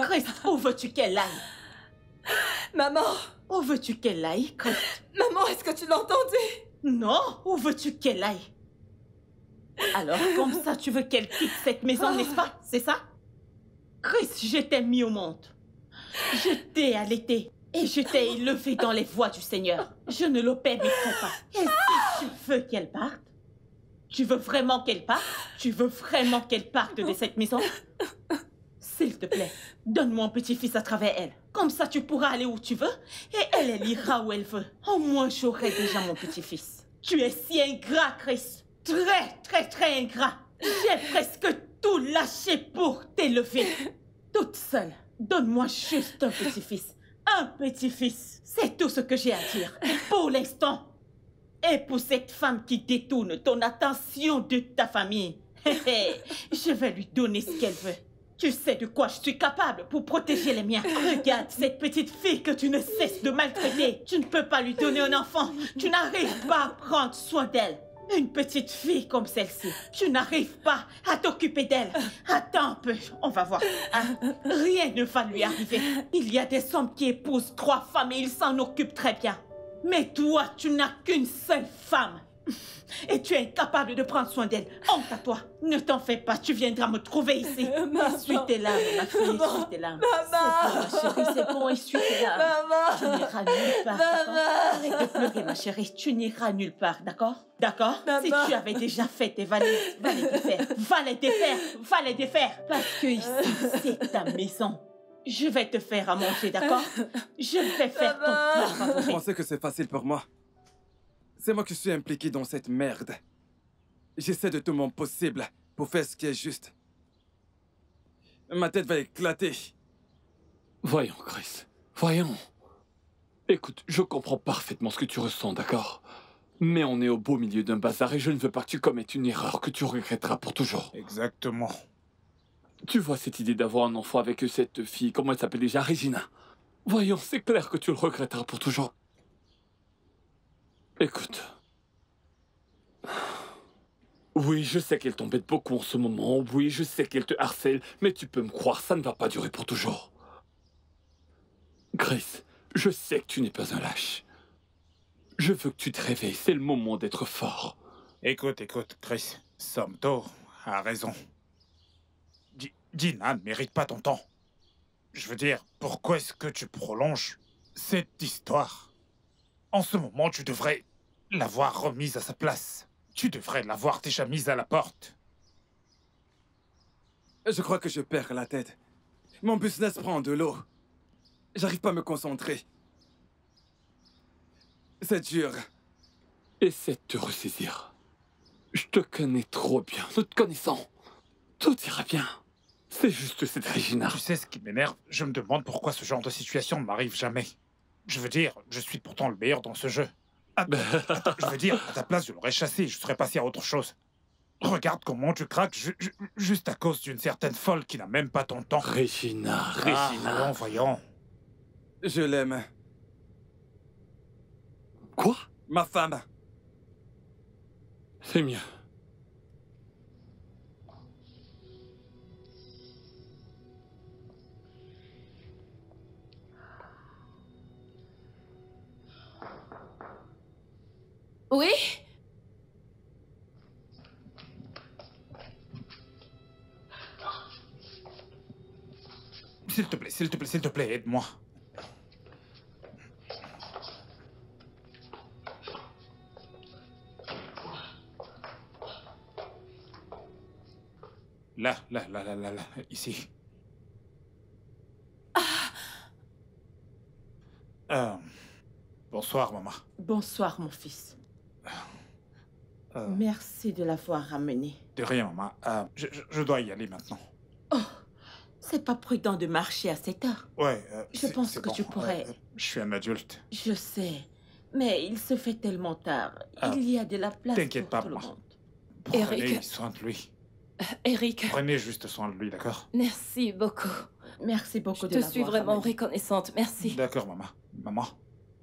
Chris, où veux-tu qu'elle aille? Maman! Où veux-tu qu'elle aille, Chris? Maman, est-ce que tu l'as entendu? Non, où veux-tu qu'elle aille? Alors, comme ça, tu veux qu'elle quitte cette maison, n'est-ce pas? C'est ça? Chris, je t'ai mis au monde. Je t'ai allaité et je t'ai élevé dans les voies du Seigneur. Je ne le permettrai pas. Et si tu veux qu'elle parte? Tu veux vraiment qu'elle parte? Tu veux vraiment qu'elle parte de cette maison? S'il te plaît, donne-moi un petit-fils à travers elle. Comme ça, tu pourras aller où tu veux et elle ira où elle veut. Au moins, j'aurai déjà mon petit-fils. Tu es si ingrat, Chris. Très ingrat. J'ai presque tout lâché pour t'élever. Toute seule. Donne-moi juste un petit-fils. Un petit-fils. C'est tout ce que j'ai à dire. Pour l'instant. Et pour cette femme qui détourne ton attention de ta famille, je vais lui donner ce qu'elle veut. Tu sais de quoi je suis capable pour protéger les miens. Regarde cette petite fille que tu ne cesses de maltraiter. Tu ne peux pas lui donner un enfant. Tu n'arrives pas à prendre soin d'elle. Une petite fille comme celle-ci, tu n'arrives pas à t'occuper d'elle. Attends un peu, on va voir. Rien ne va lui arriver. Il y a des hommes qui épousent 3 femmes et ils s'en occupent très bien. Mais toi, tu n'as qu'une seule femme. Et tu es incapable de prendre soin d'elle. Honte à toi. Ne t'en fais pas, tu viendras me trouver ici. Essuie tes larmes, ma fille, essuie tes larmes. Maman. C'est bon, ma chérie, c'est bon, essuie tes larmes. Maman. Tu n'iras nulle part, d'accord? Arrête de pleurer, ma chérie. Tu n'iras nulle part, d'accord? D'accord? Maman. Si tu avais déjà fait tes valises, va les défaire. Va les défaire. Va les défaire. Parce que ici, c'est ta maison. Je vais te faire à manger, d'accord? Je vais faire ton plat Vous favori. pensez que c'est facile pour moi? C'est moi qui suis impliqué dans cette merde. J'essaie de tout mon possible pour faire ce qui est juste. Ma tête va éclater. Voyons, Chris. Voyons. Écoute, je comprends parfaitement ce que tu ressens, d'accord? Mais on est au beau milieu d'un bazar et je ne veux pas que tu commettes une erreur que tu regretteras pour toujours. Exactement. Tu vois cette idée d'avoir un enfant avec cette fille, comment elle s'appelle déjà? Regina. Voyons, c'est clair que tu le regretteras pour toujours. Écoute. Oui, je sais qu'elle t'embête beaucoup en ce moment. Oui, je sais qu'elle te harcèle. Mais tu peux me croire, ça ne va pas durer pour toujours. Chris, je sais que tu n'es pas un lâche. Je veux que tu te réveilles. C'est le moment d'être fort. Écoute, Chris. Somto a raison. Dina ne mérite pas ton temps. Je veux dire, pourquoi est-ce que tu prolonges cette histoire? En ce moment, tu devrais l'avoir remise à sa place. Tu devrais l'avoir déjà mise à la porte. Je crois que je perds la tête. Mon business prend de l'eau. J'arrive pas à me concentrer. C'est dur. Essaie de te ressaisir. Je te connais trop bien. Nous te connaissons. Tout ira bien. C'est juste cette Regina. Tu sais ce qui m'énerve? Je me demande pourquoi ce genre de situation ne m'arrive jamais. Je veux dire, je suis pourtant le meilleur dans ce jeu. Attends, je veux dire, à ta place, je l'aurais chassé, je serais passé à autre chose. Regarde comment tu craques juste à cause d'une certaine folle qui n'a même pas ton temps. Regina. Voyons. Je l'aime. Quoi? Ma femme. C'est mieux. Oui? S'il te plaît, aide-moi. Là, ici. Bonsoir, maman. Bonsoir, mon fils. Merci de l'avoir ramené. De rien, maman. Je dois y aller maintenant. Oh, c'est pas prudent de marcher à cette heure. Ouais. Je pense que tu pourrais... je suis un adulte. Je sais, mais il se fait tellement tard. Il y a de la place T'inquiète pour pas, tout le maman. monde. Prenez Eric. soin de lui. Eric. Prenez juste soin de lui, d'accord? Merci beaucoup. Merci beaucoup Je de te l'avoir suis vraiment ramené. reconnaissante. Merci. D'accord, maman. Maman.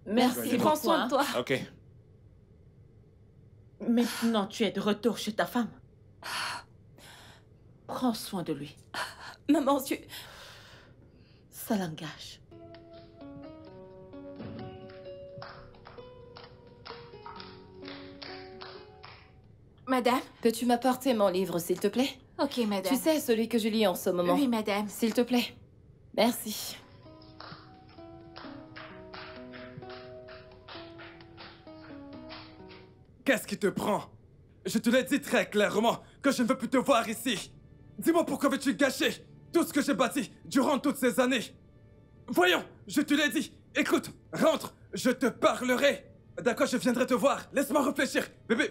Merci. Prends soin de toi. Ok. Maintenant, tu es de retour chez ta femme. Prends soin de lui. Maman, tu... Ça l'engage. Madame? Peux-tu m'apporter mon livre, s'il te plaît? Ok, madame. Tu sais, celui que je lis en ce moment. Oui, madame. S'il te plaît. Merci. Qu'est-ce qui te prend? Je te l'ai dit très clairement que je ne veux plus te voir ici. Dis-moi pourquoi veux-tu gâcher tout ce que j'ai bâti durant toutes ces années? Voyons, je te l'ai dit. Écoute, rentre, je te parlerai. D'accord, je viendrai te voir. Laisse-moi réfléchir. Bébé,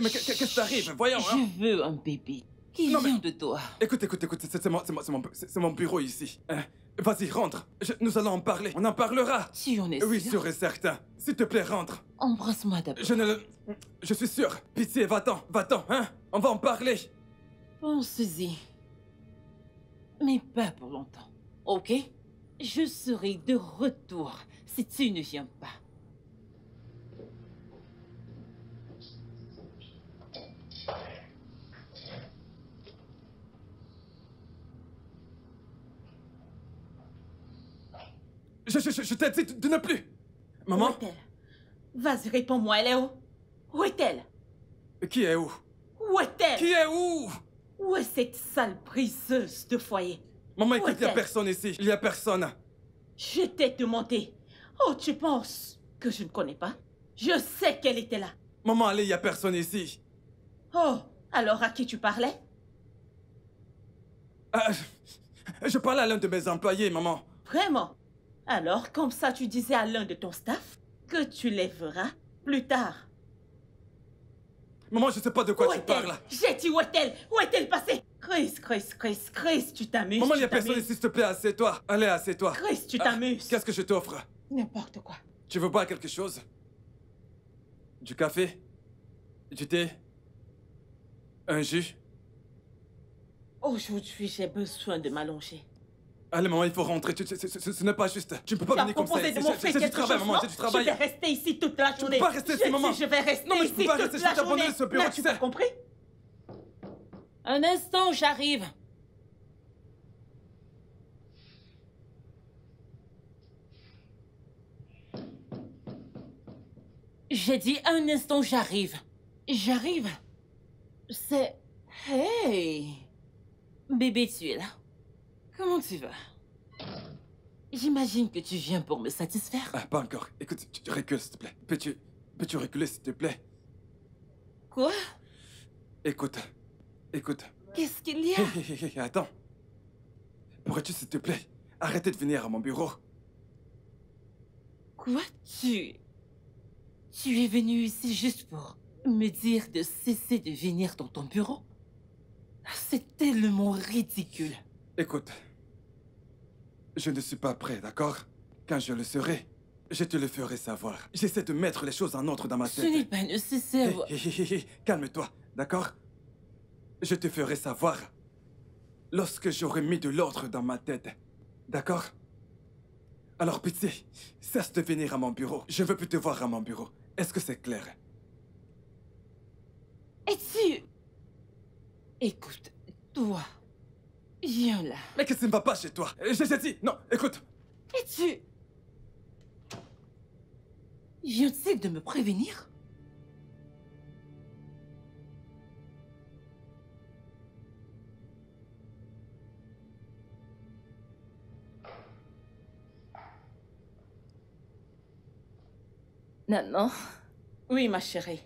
mais qu'est-ce qui t'arrive? Voyons, hein. Je veux un bébé qui Non, mais- vient de toi. Écoute, c'est mon bureau ici. Hein? Vas-y, rentre. Nous allons en parler. On en parlera. Tu en es Oui, sûr? sûr et certain. S'il te plaît, rentre. Embrasse-moi d'abord. Je suis sûr. Pitié, va-t'en, hein. On va en parler. Pense-y. Mais pas pour longtemps, ok? Je serai de retour si tu ne viens pas. Je t'ai dit de ne plus. Où Maman, est-elle? Vas-y, réponds-moi, elle est où? Où est-elle? qui est où? Où est-elle? Qui est où? Où est cette sale briseuse de foyer? Maman, Où écoute, il y a est-elle? personne ici. Il y a personne. Je t'ai demandé. Oh, tu penses que je ne connais pas? Je sais qu'elle était là. Maman, allez, il y a personne ici. Oh, alors à qui tu parlais? Je parlais à l'un de mes employés, maman. Vraiment? Alors, comme ça, tu disais à l'un de ton staff que tu les verras plus tard. Maman, je sais pas de quoi Où tu est-elle? parles. J'ai dit où est-elle? Où est-elle passée? Chris, tu t'amuses. Maman, il y a tu personne t'amuses. ici, s'il te plaît, assieds-toi. Allez, assieds-toi. Chris, tu t'amuses. Qu'est-ce que je t'offre? N'importe quoi. Tu veux boire quelque chose? Du café? Du thé? Un jus? Aujourd'hui, j'ai besoin de m'allonger. Allez, maman, il faut rentrer. Ce n'est pas juste. Tu ne peux pas Tu as venir comme ça proposé ici. de m'offrir J'ai du quelque travail, chose, maman, non? j'ai du travail. Je vais rester ici toute la journée. peux pas rester ici, maman. Je vais rester Non, mais je ici peux pas toute rester, je la vais t'abandonner journée. ce bureau, N'as-tu tu pas sais. compris? Un instant, j'arrive. J'ai dit un instant, j'arrive. J'arrive. C'est... Hey! Bébé, tu es là. Comment tu vas? J'imagine que tu viens pour me satisfaire. Ah, pas encore. Écoute, tu recules, s'il te plaît. Peux-tu reculer, s'il te plaît? Quoi? Écoute. Qu'est-ce qu'il y a? Hé, attends. Pourrais-tu, s'il te plaît, arrêter de venir à mon bureau? Quoi? Tu es venu ici juste pour me dire de cesser de venir dans ton bureau? C'est tellement ridicule. Écoute. Je ne suis pas prêt, d'accord? Quand je le serai, je te le ferai savoir. J'essaie de mettre les choses en ordre dans ma Ce tête. n'est pas nécessaire. Hé, calme-toi, d'accord? Je te ferai savoir lorsque j'aurai mis de l'ordre dans ma tête. D'accord? Alors pitié, cesse de venir à mon bureau. Je veux plus te voir à mon bureau. Est-ce que c'est clair? Et tu... Écoute, toi, viens là. Mais qu'est-ce qui ne va pas chez toi? J'ai dit, non, écoute. Et tu... Viens-t-il de me prévenir? Non. Oui, ma chérie.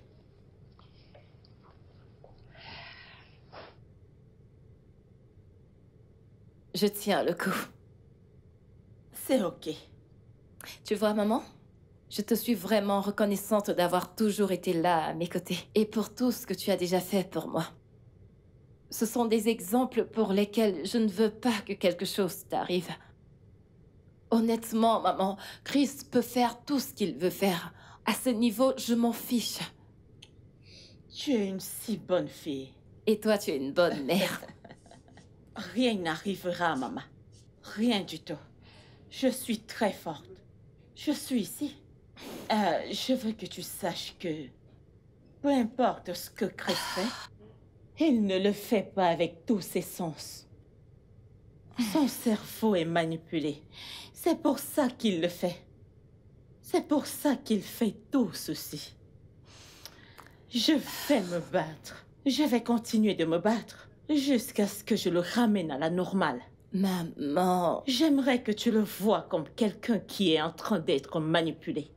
Je tiens le coup. C'est ok. Tu vois, maman? Je te suis vraiment reconnaissante d'avoir toujours été là à mes côtés et pour tout ce que tu as déjà fait pour moi. Ce sont des exemples pour lesquels je ne veux pas que quelque chose t'arrive. Honnêtement, maman, Chris peut faire tout ce qu'il veut faire. À ce niveau, je m'en fiche. Tu es une si bonne fille. Et toi, tu es une bonne mère. Rien n'arrivera à maman. Rien du tout. Je suis très forte. Je suis ici. Je veux que tu saches que peu importe ce que Chris fait, il ne le fait pas avec tous ses sens. Son cerveau est manipulé. C'est pour ça qu'il le fait. C'est pour ça qu'il fait tout ceci. Je vais me battre. Je vais continuer de me battre jusqu'à ce que je le ramène à la normale. Maman... J'aimerais que tu le vois comme quelqu'un qui est en train d'être manipulé.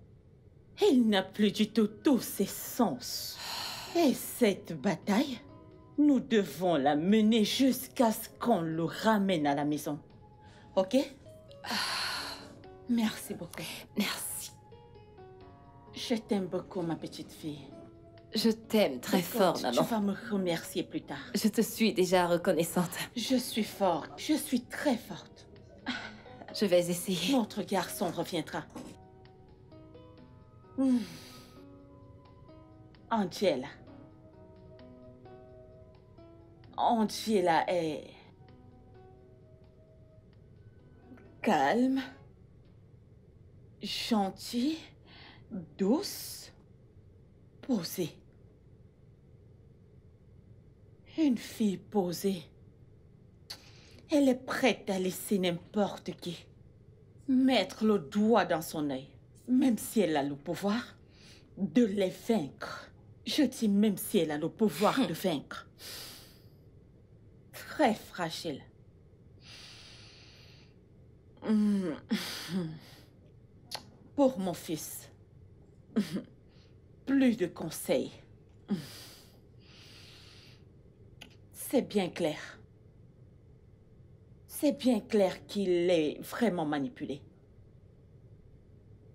Il n'a plus du tout tous ses sens. Et cette bataille, nous devons la mener jusqu'à ce qu'on le ramène à la maison. Ok? Merci beaucoup. Merci. Je t'aime beaucoup, ma petite fille. Je t'aime très fort, maman. Tu vas me remercier plus tard. Je te suis déjà reconnaissante. Je suis forte. Je suis très forte. Je vais essayer. Notre garçon reviendra. Angela. Angela est calme, gentille, douce, posée. Une fille posée. Elle est prête à laisser n'importe qui mettre le doigt dans son œil, même si elle a le pouvoir de les vaincre. Je dis même si elle a le pouvoir de vaincre. Très fragile. Pour mon fils, plus de conseils. C'est bien clair. C'est bien clair qu'il est vraiment manipulé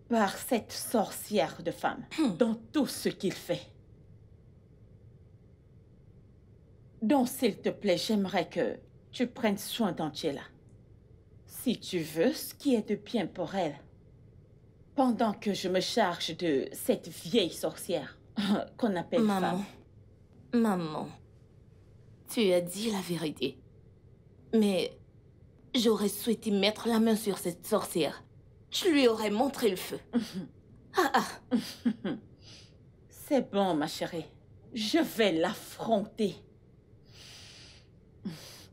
par cette sorcière de femme dans tout ce qu'il fait. Donc, s'il te plaît, j'aimerais que tu prennes soin d'Angela. Si tu veux, ce qui est de bien pour elle. Pendant que je me charge de cette vieille sorcière qu'on appelle femme. Maman, tu as dit la vérité. Mais j'aurais souhaité mettre la main sur cette sorcière. Je lui aurais montré le feu. C'est bon, ma chérie. Je vais l'affronter.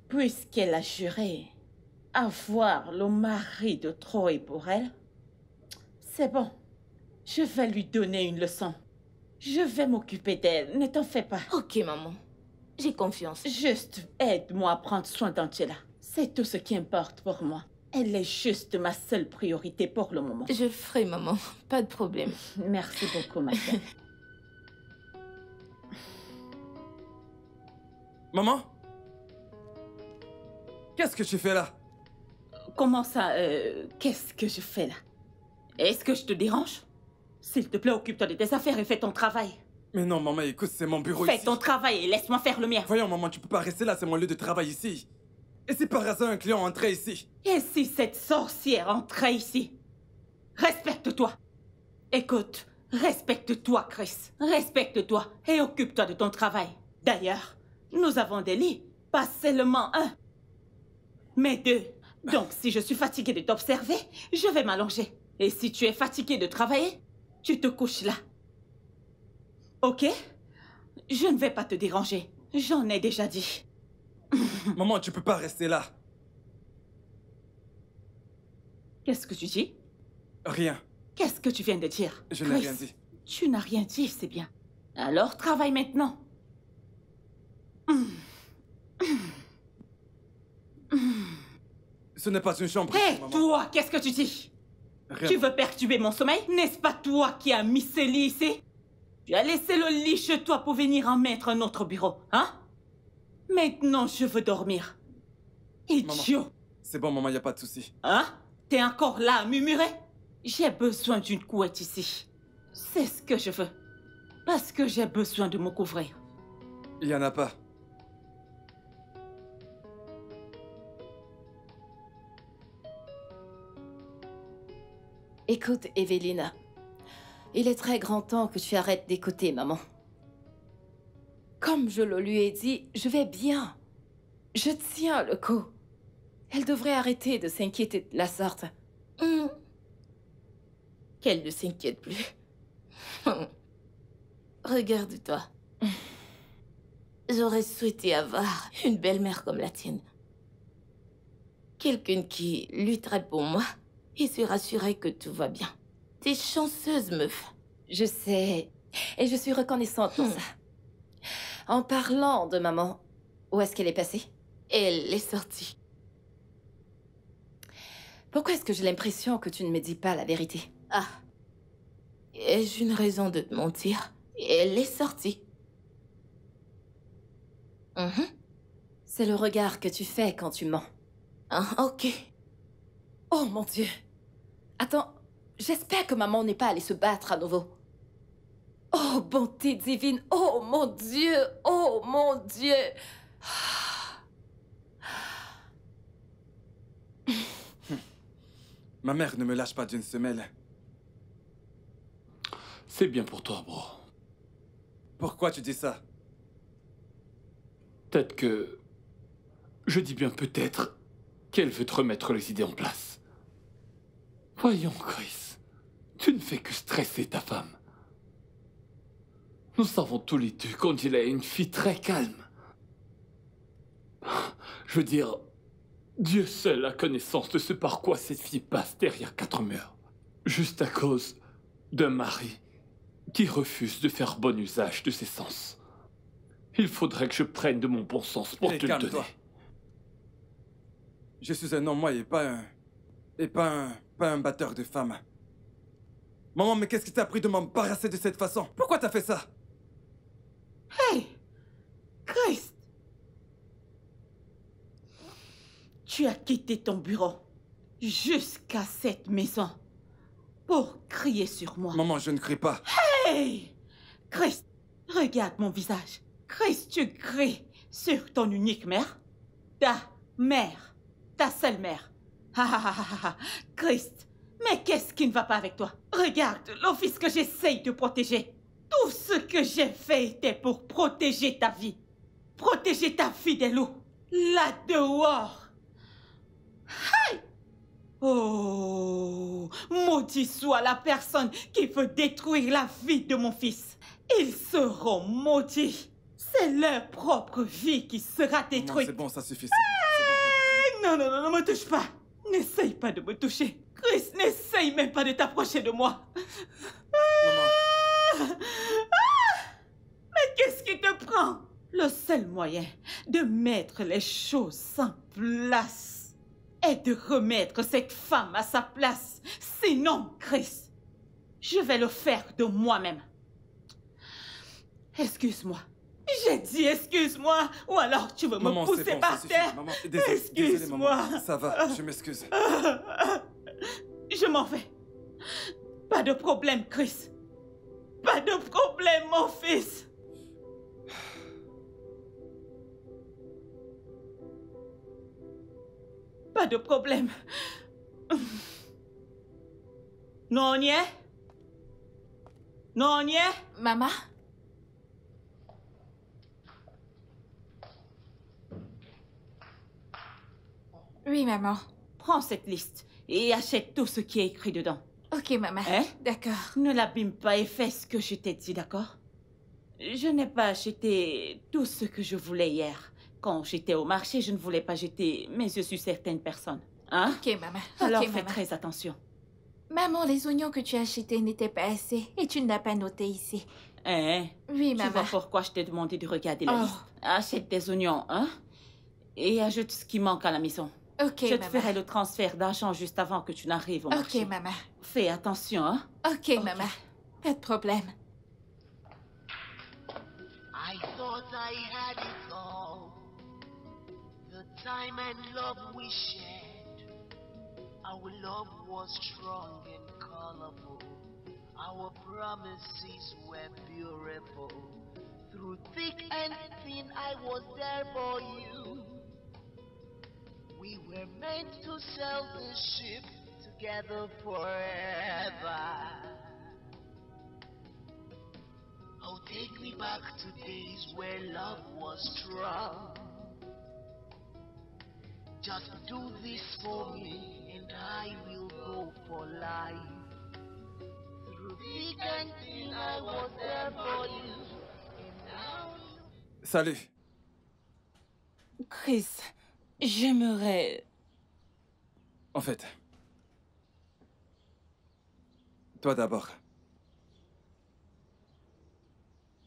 Puisqu'elle a juré avoir le mari de Troy pour elle, c'est bon. Je vais lui donner une leçon. Je vais m'occuper d'elle, ne t'en fais pas. Ok, maman. J'ai confiance. Juste aide-moi à prendre soin d'Angela. C'est tout ce qui importe pour moi. Elle est juste ma seule priorité pour le moment. Je ferai, maman. Pas de problème. Merci beaucoup, ma chérie. Maman? Qu'est-ce que tu fais là? Comment ça, qu'est-ce que je fais là? Est-ce que je te dérange? S'il te plaît, occupe-toi de tes affaires et fais ton travail. Mais non, maman, écoute, c'est mon bureau Fais ici. ton travail et laisse-moi faire le mien. Voyons, maman, tu peux pas rester là, c'est mon lieu de travail ici. Et si par hasard un client entrait ici? Et si cette sorcière entrait ici? Respecte-toi. Écoute, respecte-toi, Chris. Respecte-toi et occupe-toi de ton travail. D'ailleurs, nous avons des lits, pas seulement un, mais deux. Donc, si je suis fatiguée de t'observer, je vais m'allonger. Et si tu es fatiguée de travailler, tu te couches là. Ok? Je ne vais pas te déranger. J'en ai déjà dit. Maman, tu peux pas rester là. Qu'est-ce que tu dis? Rien. Qu'est-ce que tu viens de dire? Je n'ai rien dit. Tu n'as rien dit, c'est bien. Alors, travaille maintenant. Ce n'est pas une chambre. Hé, toi, qu'est-ce que tu dis? Rien. Tu veux perturber mon sommeil? N'est-ce pas toi qui as mis ce lit ici? Tu as laissé le lit chez toi pour venir en mettre un autre bureau, hein? Maintenant, je veux dormir. Idiot! Maman, c'est bon, maman, y a pas de souci. Hein? T'es encore là à murmurer? J'ai besoin d'une couette ici. C'est ce que je veux. Parce que j'ai besoin de me couvrir. Il y en a pas. Écoute, Evelina. Il est très grand temps que tu arrêtes d'écouter, maman. Comme je le lui ai dit, je vais bien. Je tiens le coup. Elle devrait arrêter de s'inquiéter de la sorte. Qu'elle ne s'inquiète plus. Regarde-toi. J'aurais souhaité avoir une belle-mère comme la tienne. Quelqu'un qui lutterait pour moi et se rassurerait que tout va bien. T'es chanceuse, meuf. Je sais. Et je suis reconnaissante pour ça. En parlant de maman, où est-ce qu'elle est passée? Elle est sortie. Pourquoi est-ce que j'ai l'impression que tu ne me dis pas la vérité? Ah. Ai-je une raison de te mentir? Elle est sortie. C'est le regard que tu fais quand tu mens. Ah, ok. Oh mon Dieu. Attends, j'espère que maman n'est pas allée se battre à nouveau. Oh, bonté divine. Oh mon Dieu. Oh mon Dieu. Ma mère ne me lâche pas d'une semelle. C'est bien pour toi, bro. Pourquoi tu dis ça? Peut-être que... Je dis bien peut-être qu'elle veut te remettre les idées en place. Voyons, Chris. Tu ne fais que stresser ta femme. Nous savons tous les deux qu'Angela est une fille très calme. Je veux dire, Dieu seul a connaissance de ce par quoi cette fille passe derrière 4 murs. Juste à cause d'un mari qui refuse de faire bon usage de ses sens. Il faudrait que je prenne de mon bon sens pour te le donner. Je suis un homme, moi, et pas un batteur de femmes. Maman, mais qu'est-ce qui t'a pris de m'embarrasser de cette façon? Pourquoi t'as fait ça? Hey! Christ! Tu as quitté ton bureau jusqu'à cette maison pour crier sur moi. Maman, je ne crie pas. Hey! Christ, regarde mon visage. Christ, tu cries sur ton unique mère? Ta mère. Ta seule mère. Christ, mais qu'est-ce qui ne va pas avec toi? Regarde l'office que j'essaye de protéger. Tout ce que j'ai fait était pour protéger ta vie. Protéger ta fille des loups. Là dehors. Hey! Oh, maudit soit la personne qui veut détruire la vie de mon fils. Ils seront maudits. C'est leur propre vie qui sera détruite. C'est bon, ça suffit. Non, non, non, ne me touche pas. N'essaye pas de me toucher. Chris, n'essaye même pas de t'approcher de moi. Maman. Mais qu'est-ce qui te prend? Le seul moyen de mettre les choses en place est de remettre cette femme à sa place. Sinon, Chris, je vais le faire de moi-même. Excuse-moi. J'ai dit excuse-moi, ou alors tu veux me pousser par terre. Excuse-moi. Ça va, je m'excuse. Je m'en vais. Pas de problème, Chris. Pas de problème, mon fils. Pas de problème. Non, on y est? Non, on y est? Maman? Oui, maman. Prends cette liste et achète tout ce qui est écrit dedans. Ok, maman. Hein? D'accord. Ne l'abîme pas et fais ce que je t'ai dit, d'accord? Je n'ai pas acheté tout ce que je voulais hier. Quand j'étais au marché, je ne voulais pas jeter mes yeux sur certaines personnes. Hein? Ok, maman. Alors Ok, fais maman. très attention. Maman, les oignons que tu as achetés n'étaient pas assez et tu ne l'as pas noté ici. Hein? Oui, Tu maman. vois pourquoi je t'ai demandé de regarder la Oh. liste. Achète des oignons, hein? Et ajoute ce qui manque à la maison. Ok, Je te maman. ferai le transfert d'argent juste avant que tu n'arrives au marché. Ok, maman. Fais attention, hein? Ok, maman. Pas de problème. I thought I had it all. The time and love we shared. Our love was strong and colorful. Our promises were beautiful. Through thick and thin, I was there for you. We were meant to sail the ship together forever. Oh, take me back to days where love was strong. Just do this for me, and I will go for life. Through thick and thin, I was there for you, and now you... Salut. Chris, j'aimerais... En fait, toi d'abord.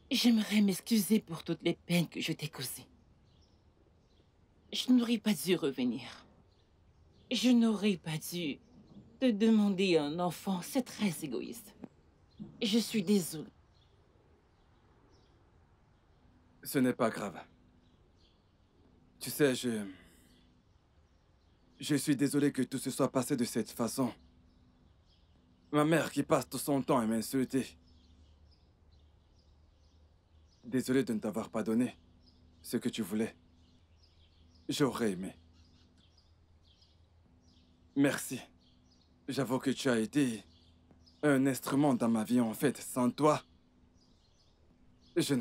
J'aimerais m'excuser pour toutes les peines que je t'ai causées. Je n'aurais pas dû revenir. Je n'aurais pas dû te demander un enfant. C'est très égoïste. Je suis désolée. Ce n'est pas grave. Tu sais, je suis désolé que tout se soit passé de cette façon. Ma mère qui passe tout son temps à m'insulter. Désolé de ne t'avoir pas donné ce que tu voulais. J'aurais aimé. Merci. J'avoue que tu as été un instrument dans ma vie en fait. Sans toi, je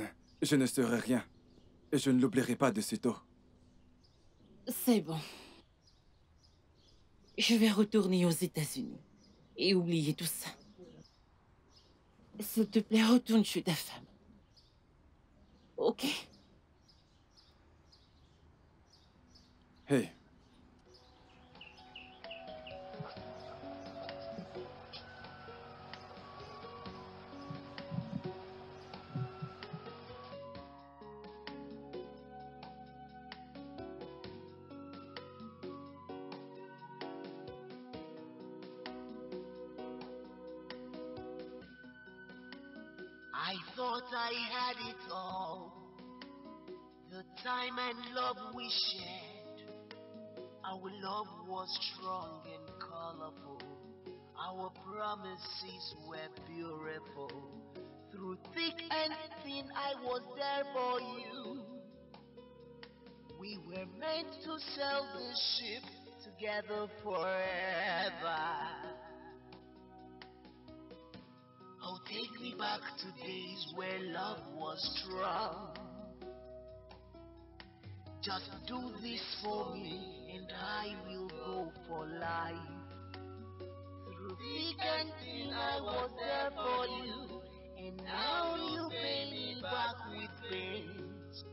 ne serais rien. Et je ne l'oublierai pas de sitôt. C'est bon. Je vais retourner aux États-Unis et oublier tout ça. S'il te plaît, retourne chez ta femme. Ok? Hey. I thought I had it all. The time and love we shared. Our love was strong and colorful. Our promises were beautiful. Through thick and thin, I was there for you. We were meant to sail the ship together forever. Oh, take me back to days where love was strong. Just do this for me, and I will go for life. Through thick and thin, I was there for you, and now you pay me back with pains.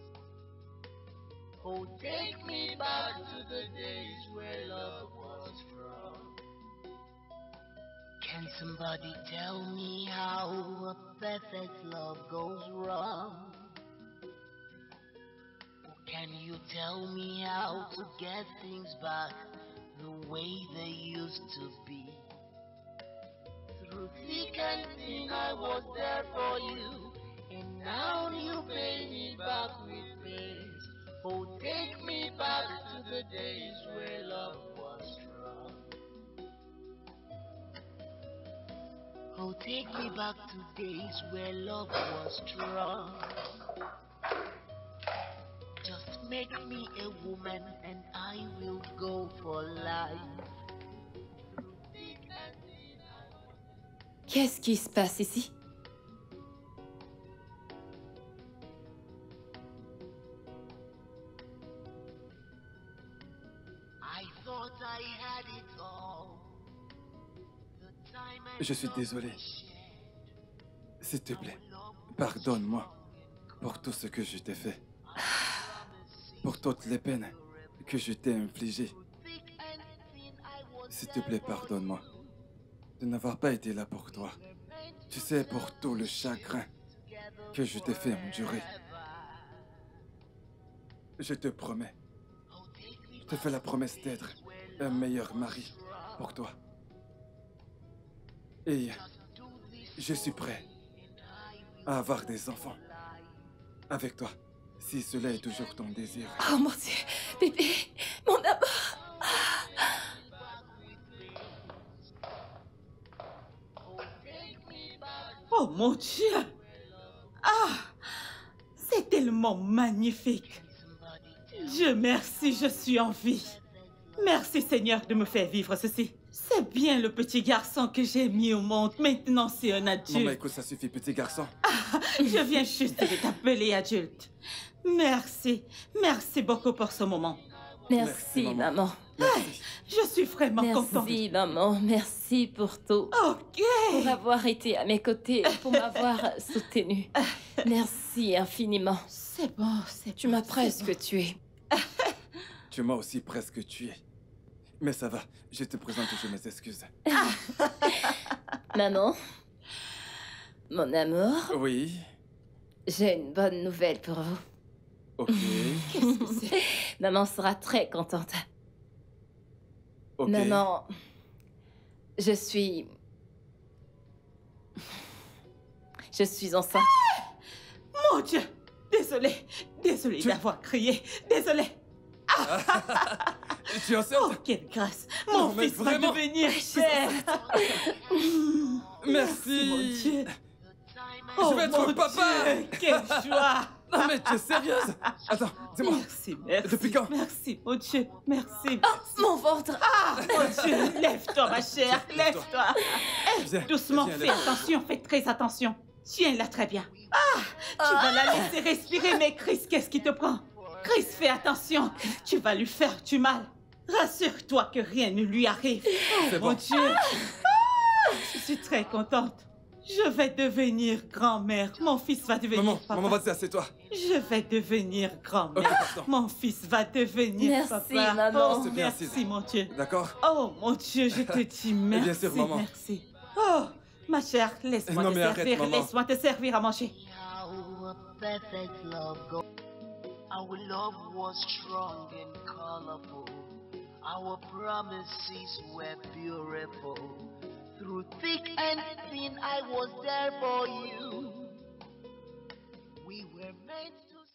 Oh, take me back to the days where love was strong. Can somebody tell me how a perfect love goes wrong? Or can you tell me how to get things back the way they used to be? Through thick and thin, I was there for you, and now you pay me back with pains. Oh, take me back to the days where love was strong. Oh, take me back to days where love was strong. Just make me a woman and I will go for life. Qu'est-ce qui se passe ici? I thought I had it all. Je suis désolé. S'il te plaît, pardonne-moi pour tout ce que je t'ai fait. Pour toutes les peines que je t'ai infligées. S'il te plaît, pardonne-moi de n'avoir pas été là pour toi. Tu sais, pour tout le chagrin que je t'ai fait endurer. Je te promets. Je te fais la promesse d'être un meilleur mari pour toi. Et je suis prêt à avoir des enfants avec toi, si cela est toujours ton désir. Oh mon Dieu, bébé, mon amour. Oh mon Dieu! Ah! C'est tellement magnifique! Dieu merci, je suis en vie. Merci Seigneur de me faire vivre ceci. C'est bien le petit garçon que j'ai mis au monde. Maintenant, c'est un adulte. Maman, écoute, ça suffit, petit garçon. Ah, je viens juste de t'appeler adulte. Merci. Merci beaucoup pour ce moment. Merci, maman. Merci. Je suis vraiment contente. Merci, maman. Merci pour tout. Ok. Pour avoir été à mes côtés, pour m'avoir soutenue. Merci infiniment. C'est bon, c'est Tu m'as presque tuée. Tu m'as aussi presque tué. Mais ça va, je te présente toujours mes excuses. Maman, mon amour, Oui, j'ai une bonne nouvelle pour vous. ok, Qu'est-ce que c'est? Maman sera très contente. ok. Maman, je suis enceinte. Mon Dieu! Désolée d'avoir crié. Désolée. Tu es enceinte? Oh, quelle grâce! Mon Non, mais fils va vraiment? devenir père! Merci. Mon Dieu! Je vais être mon papa. Dieu, quelle joie! Non mais tu es sérieuse? Attends, dis-moi. Merci. Depuis quand? Merci, mon Dieu. Merci. Mon ventre. Mon Dieu, lève-toi, ma chère, lève-toi. Viens, Doucement, viens, fais lève-toi. attention, fais très attention. Tiens-la très bien. Tu vas la laisser respirer, mais Chris, qu'est-ce qui te prend? Chris, fais attention. Tu vas lui faire du mal. Rassure-toi que rien ne lui arrive. C'est Mon bon. Dieu. Je suis très contente. Je vais devenir grand-mère. Mon fils va devenir papa. Maman, vas-y, assieds-toi. Je vais devenir grand-mère. Ok, pardon. Mon fils va devenir Merci, papa. maman. Oh, C'est bien, merci, Cécile. mon Dieu. D'accord? Oh, mon Dieu, je te dis merci. Bien sûr, maman. Merci. Oh, ma chère, laisse-moi Non, te mais arrête, servir. maman. Laisse-moi te servir à manger. How a perfect love goes. Our love was strong and colorful. Our promises were beautiful. Through thick and thin, I was there for you. We were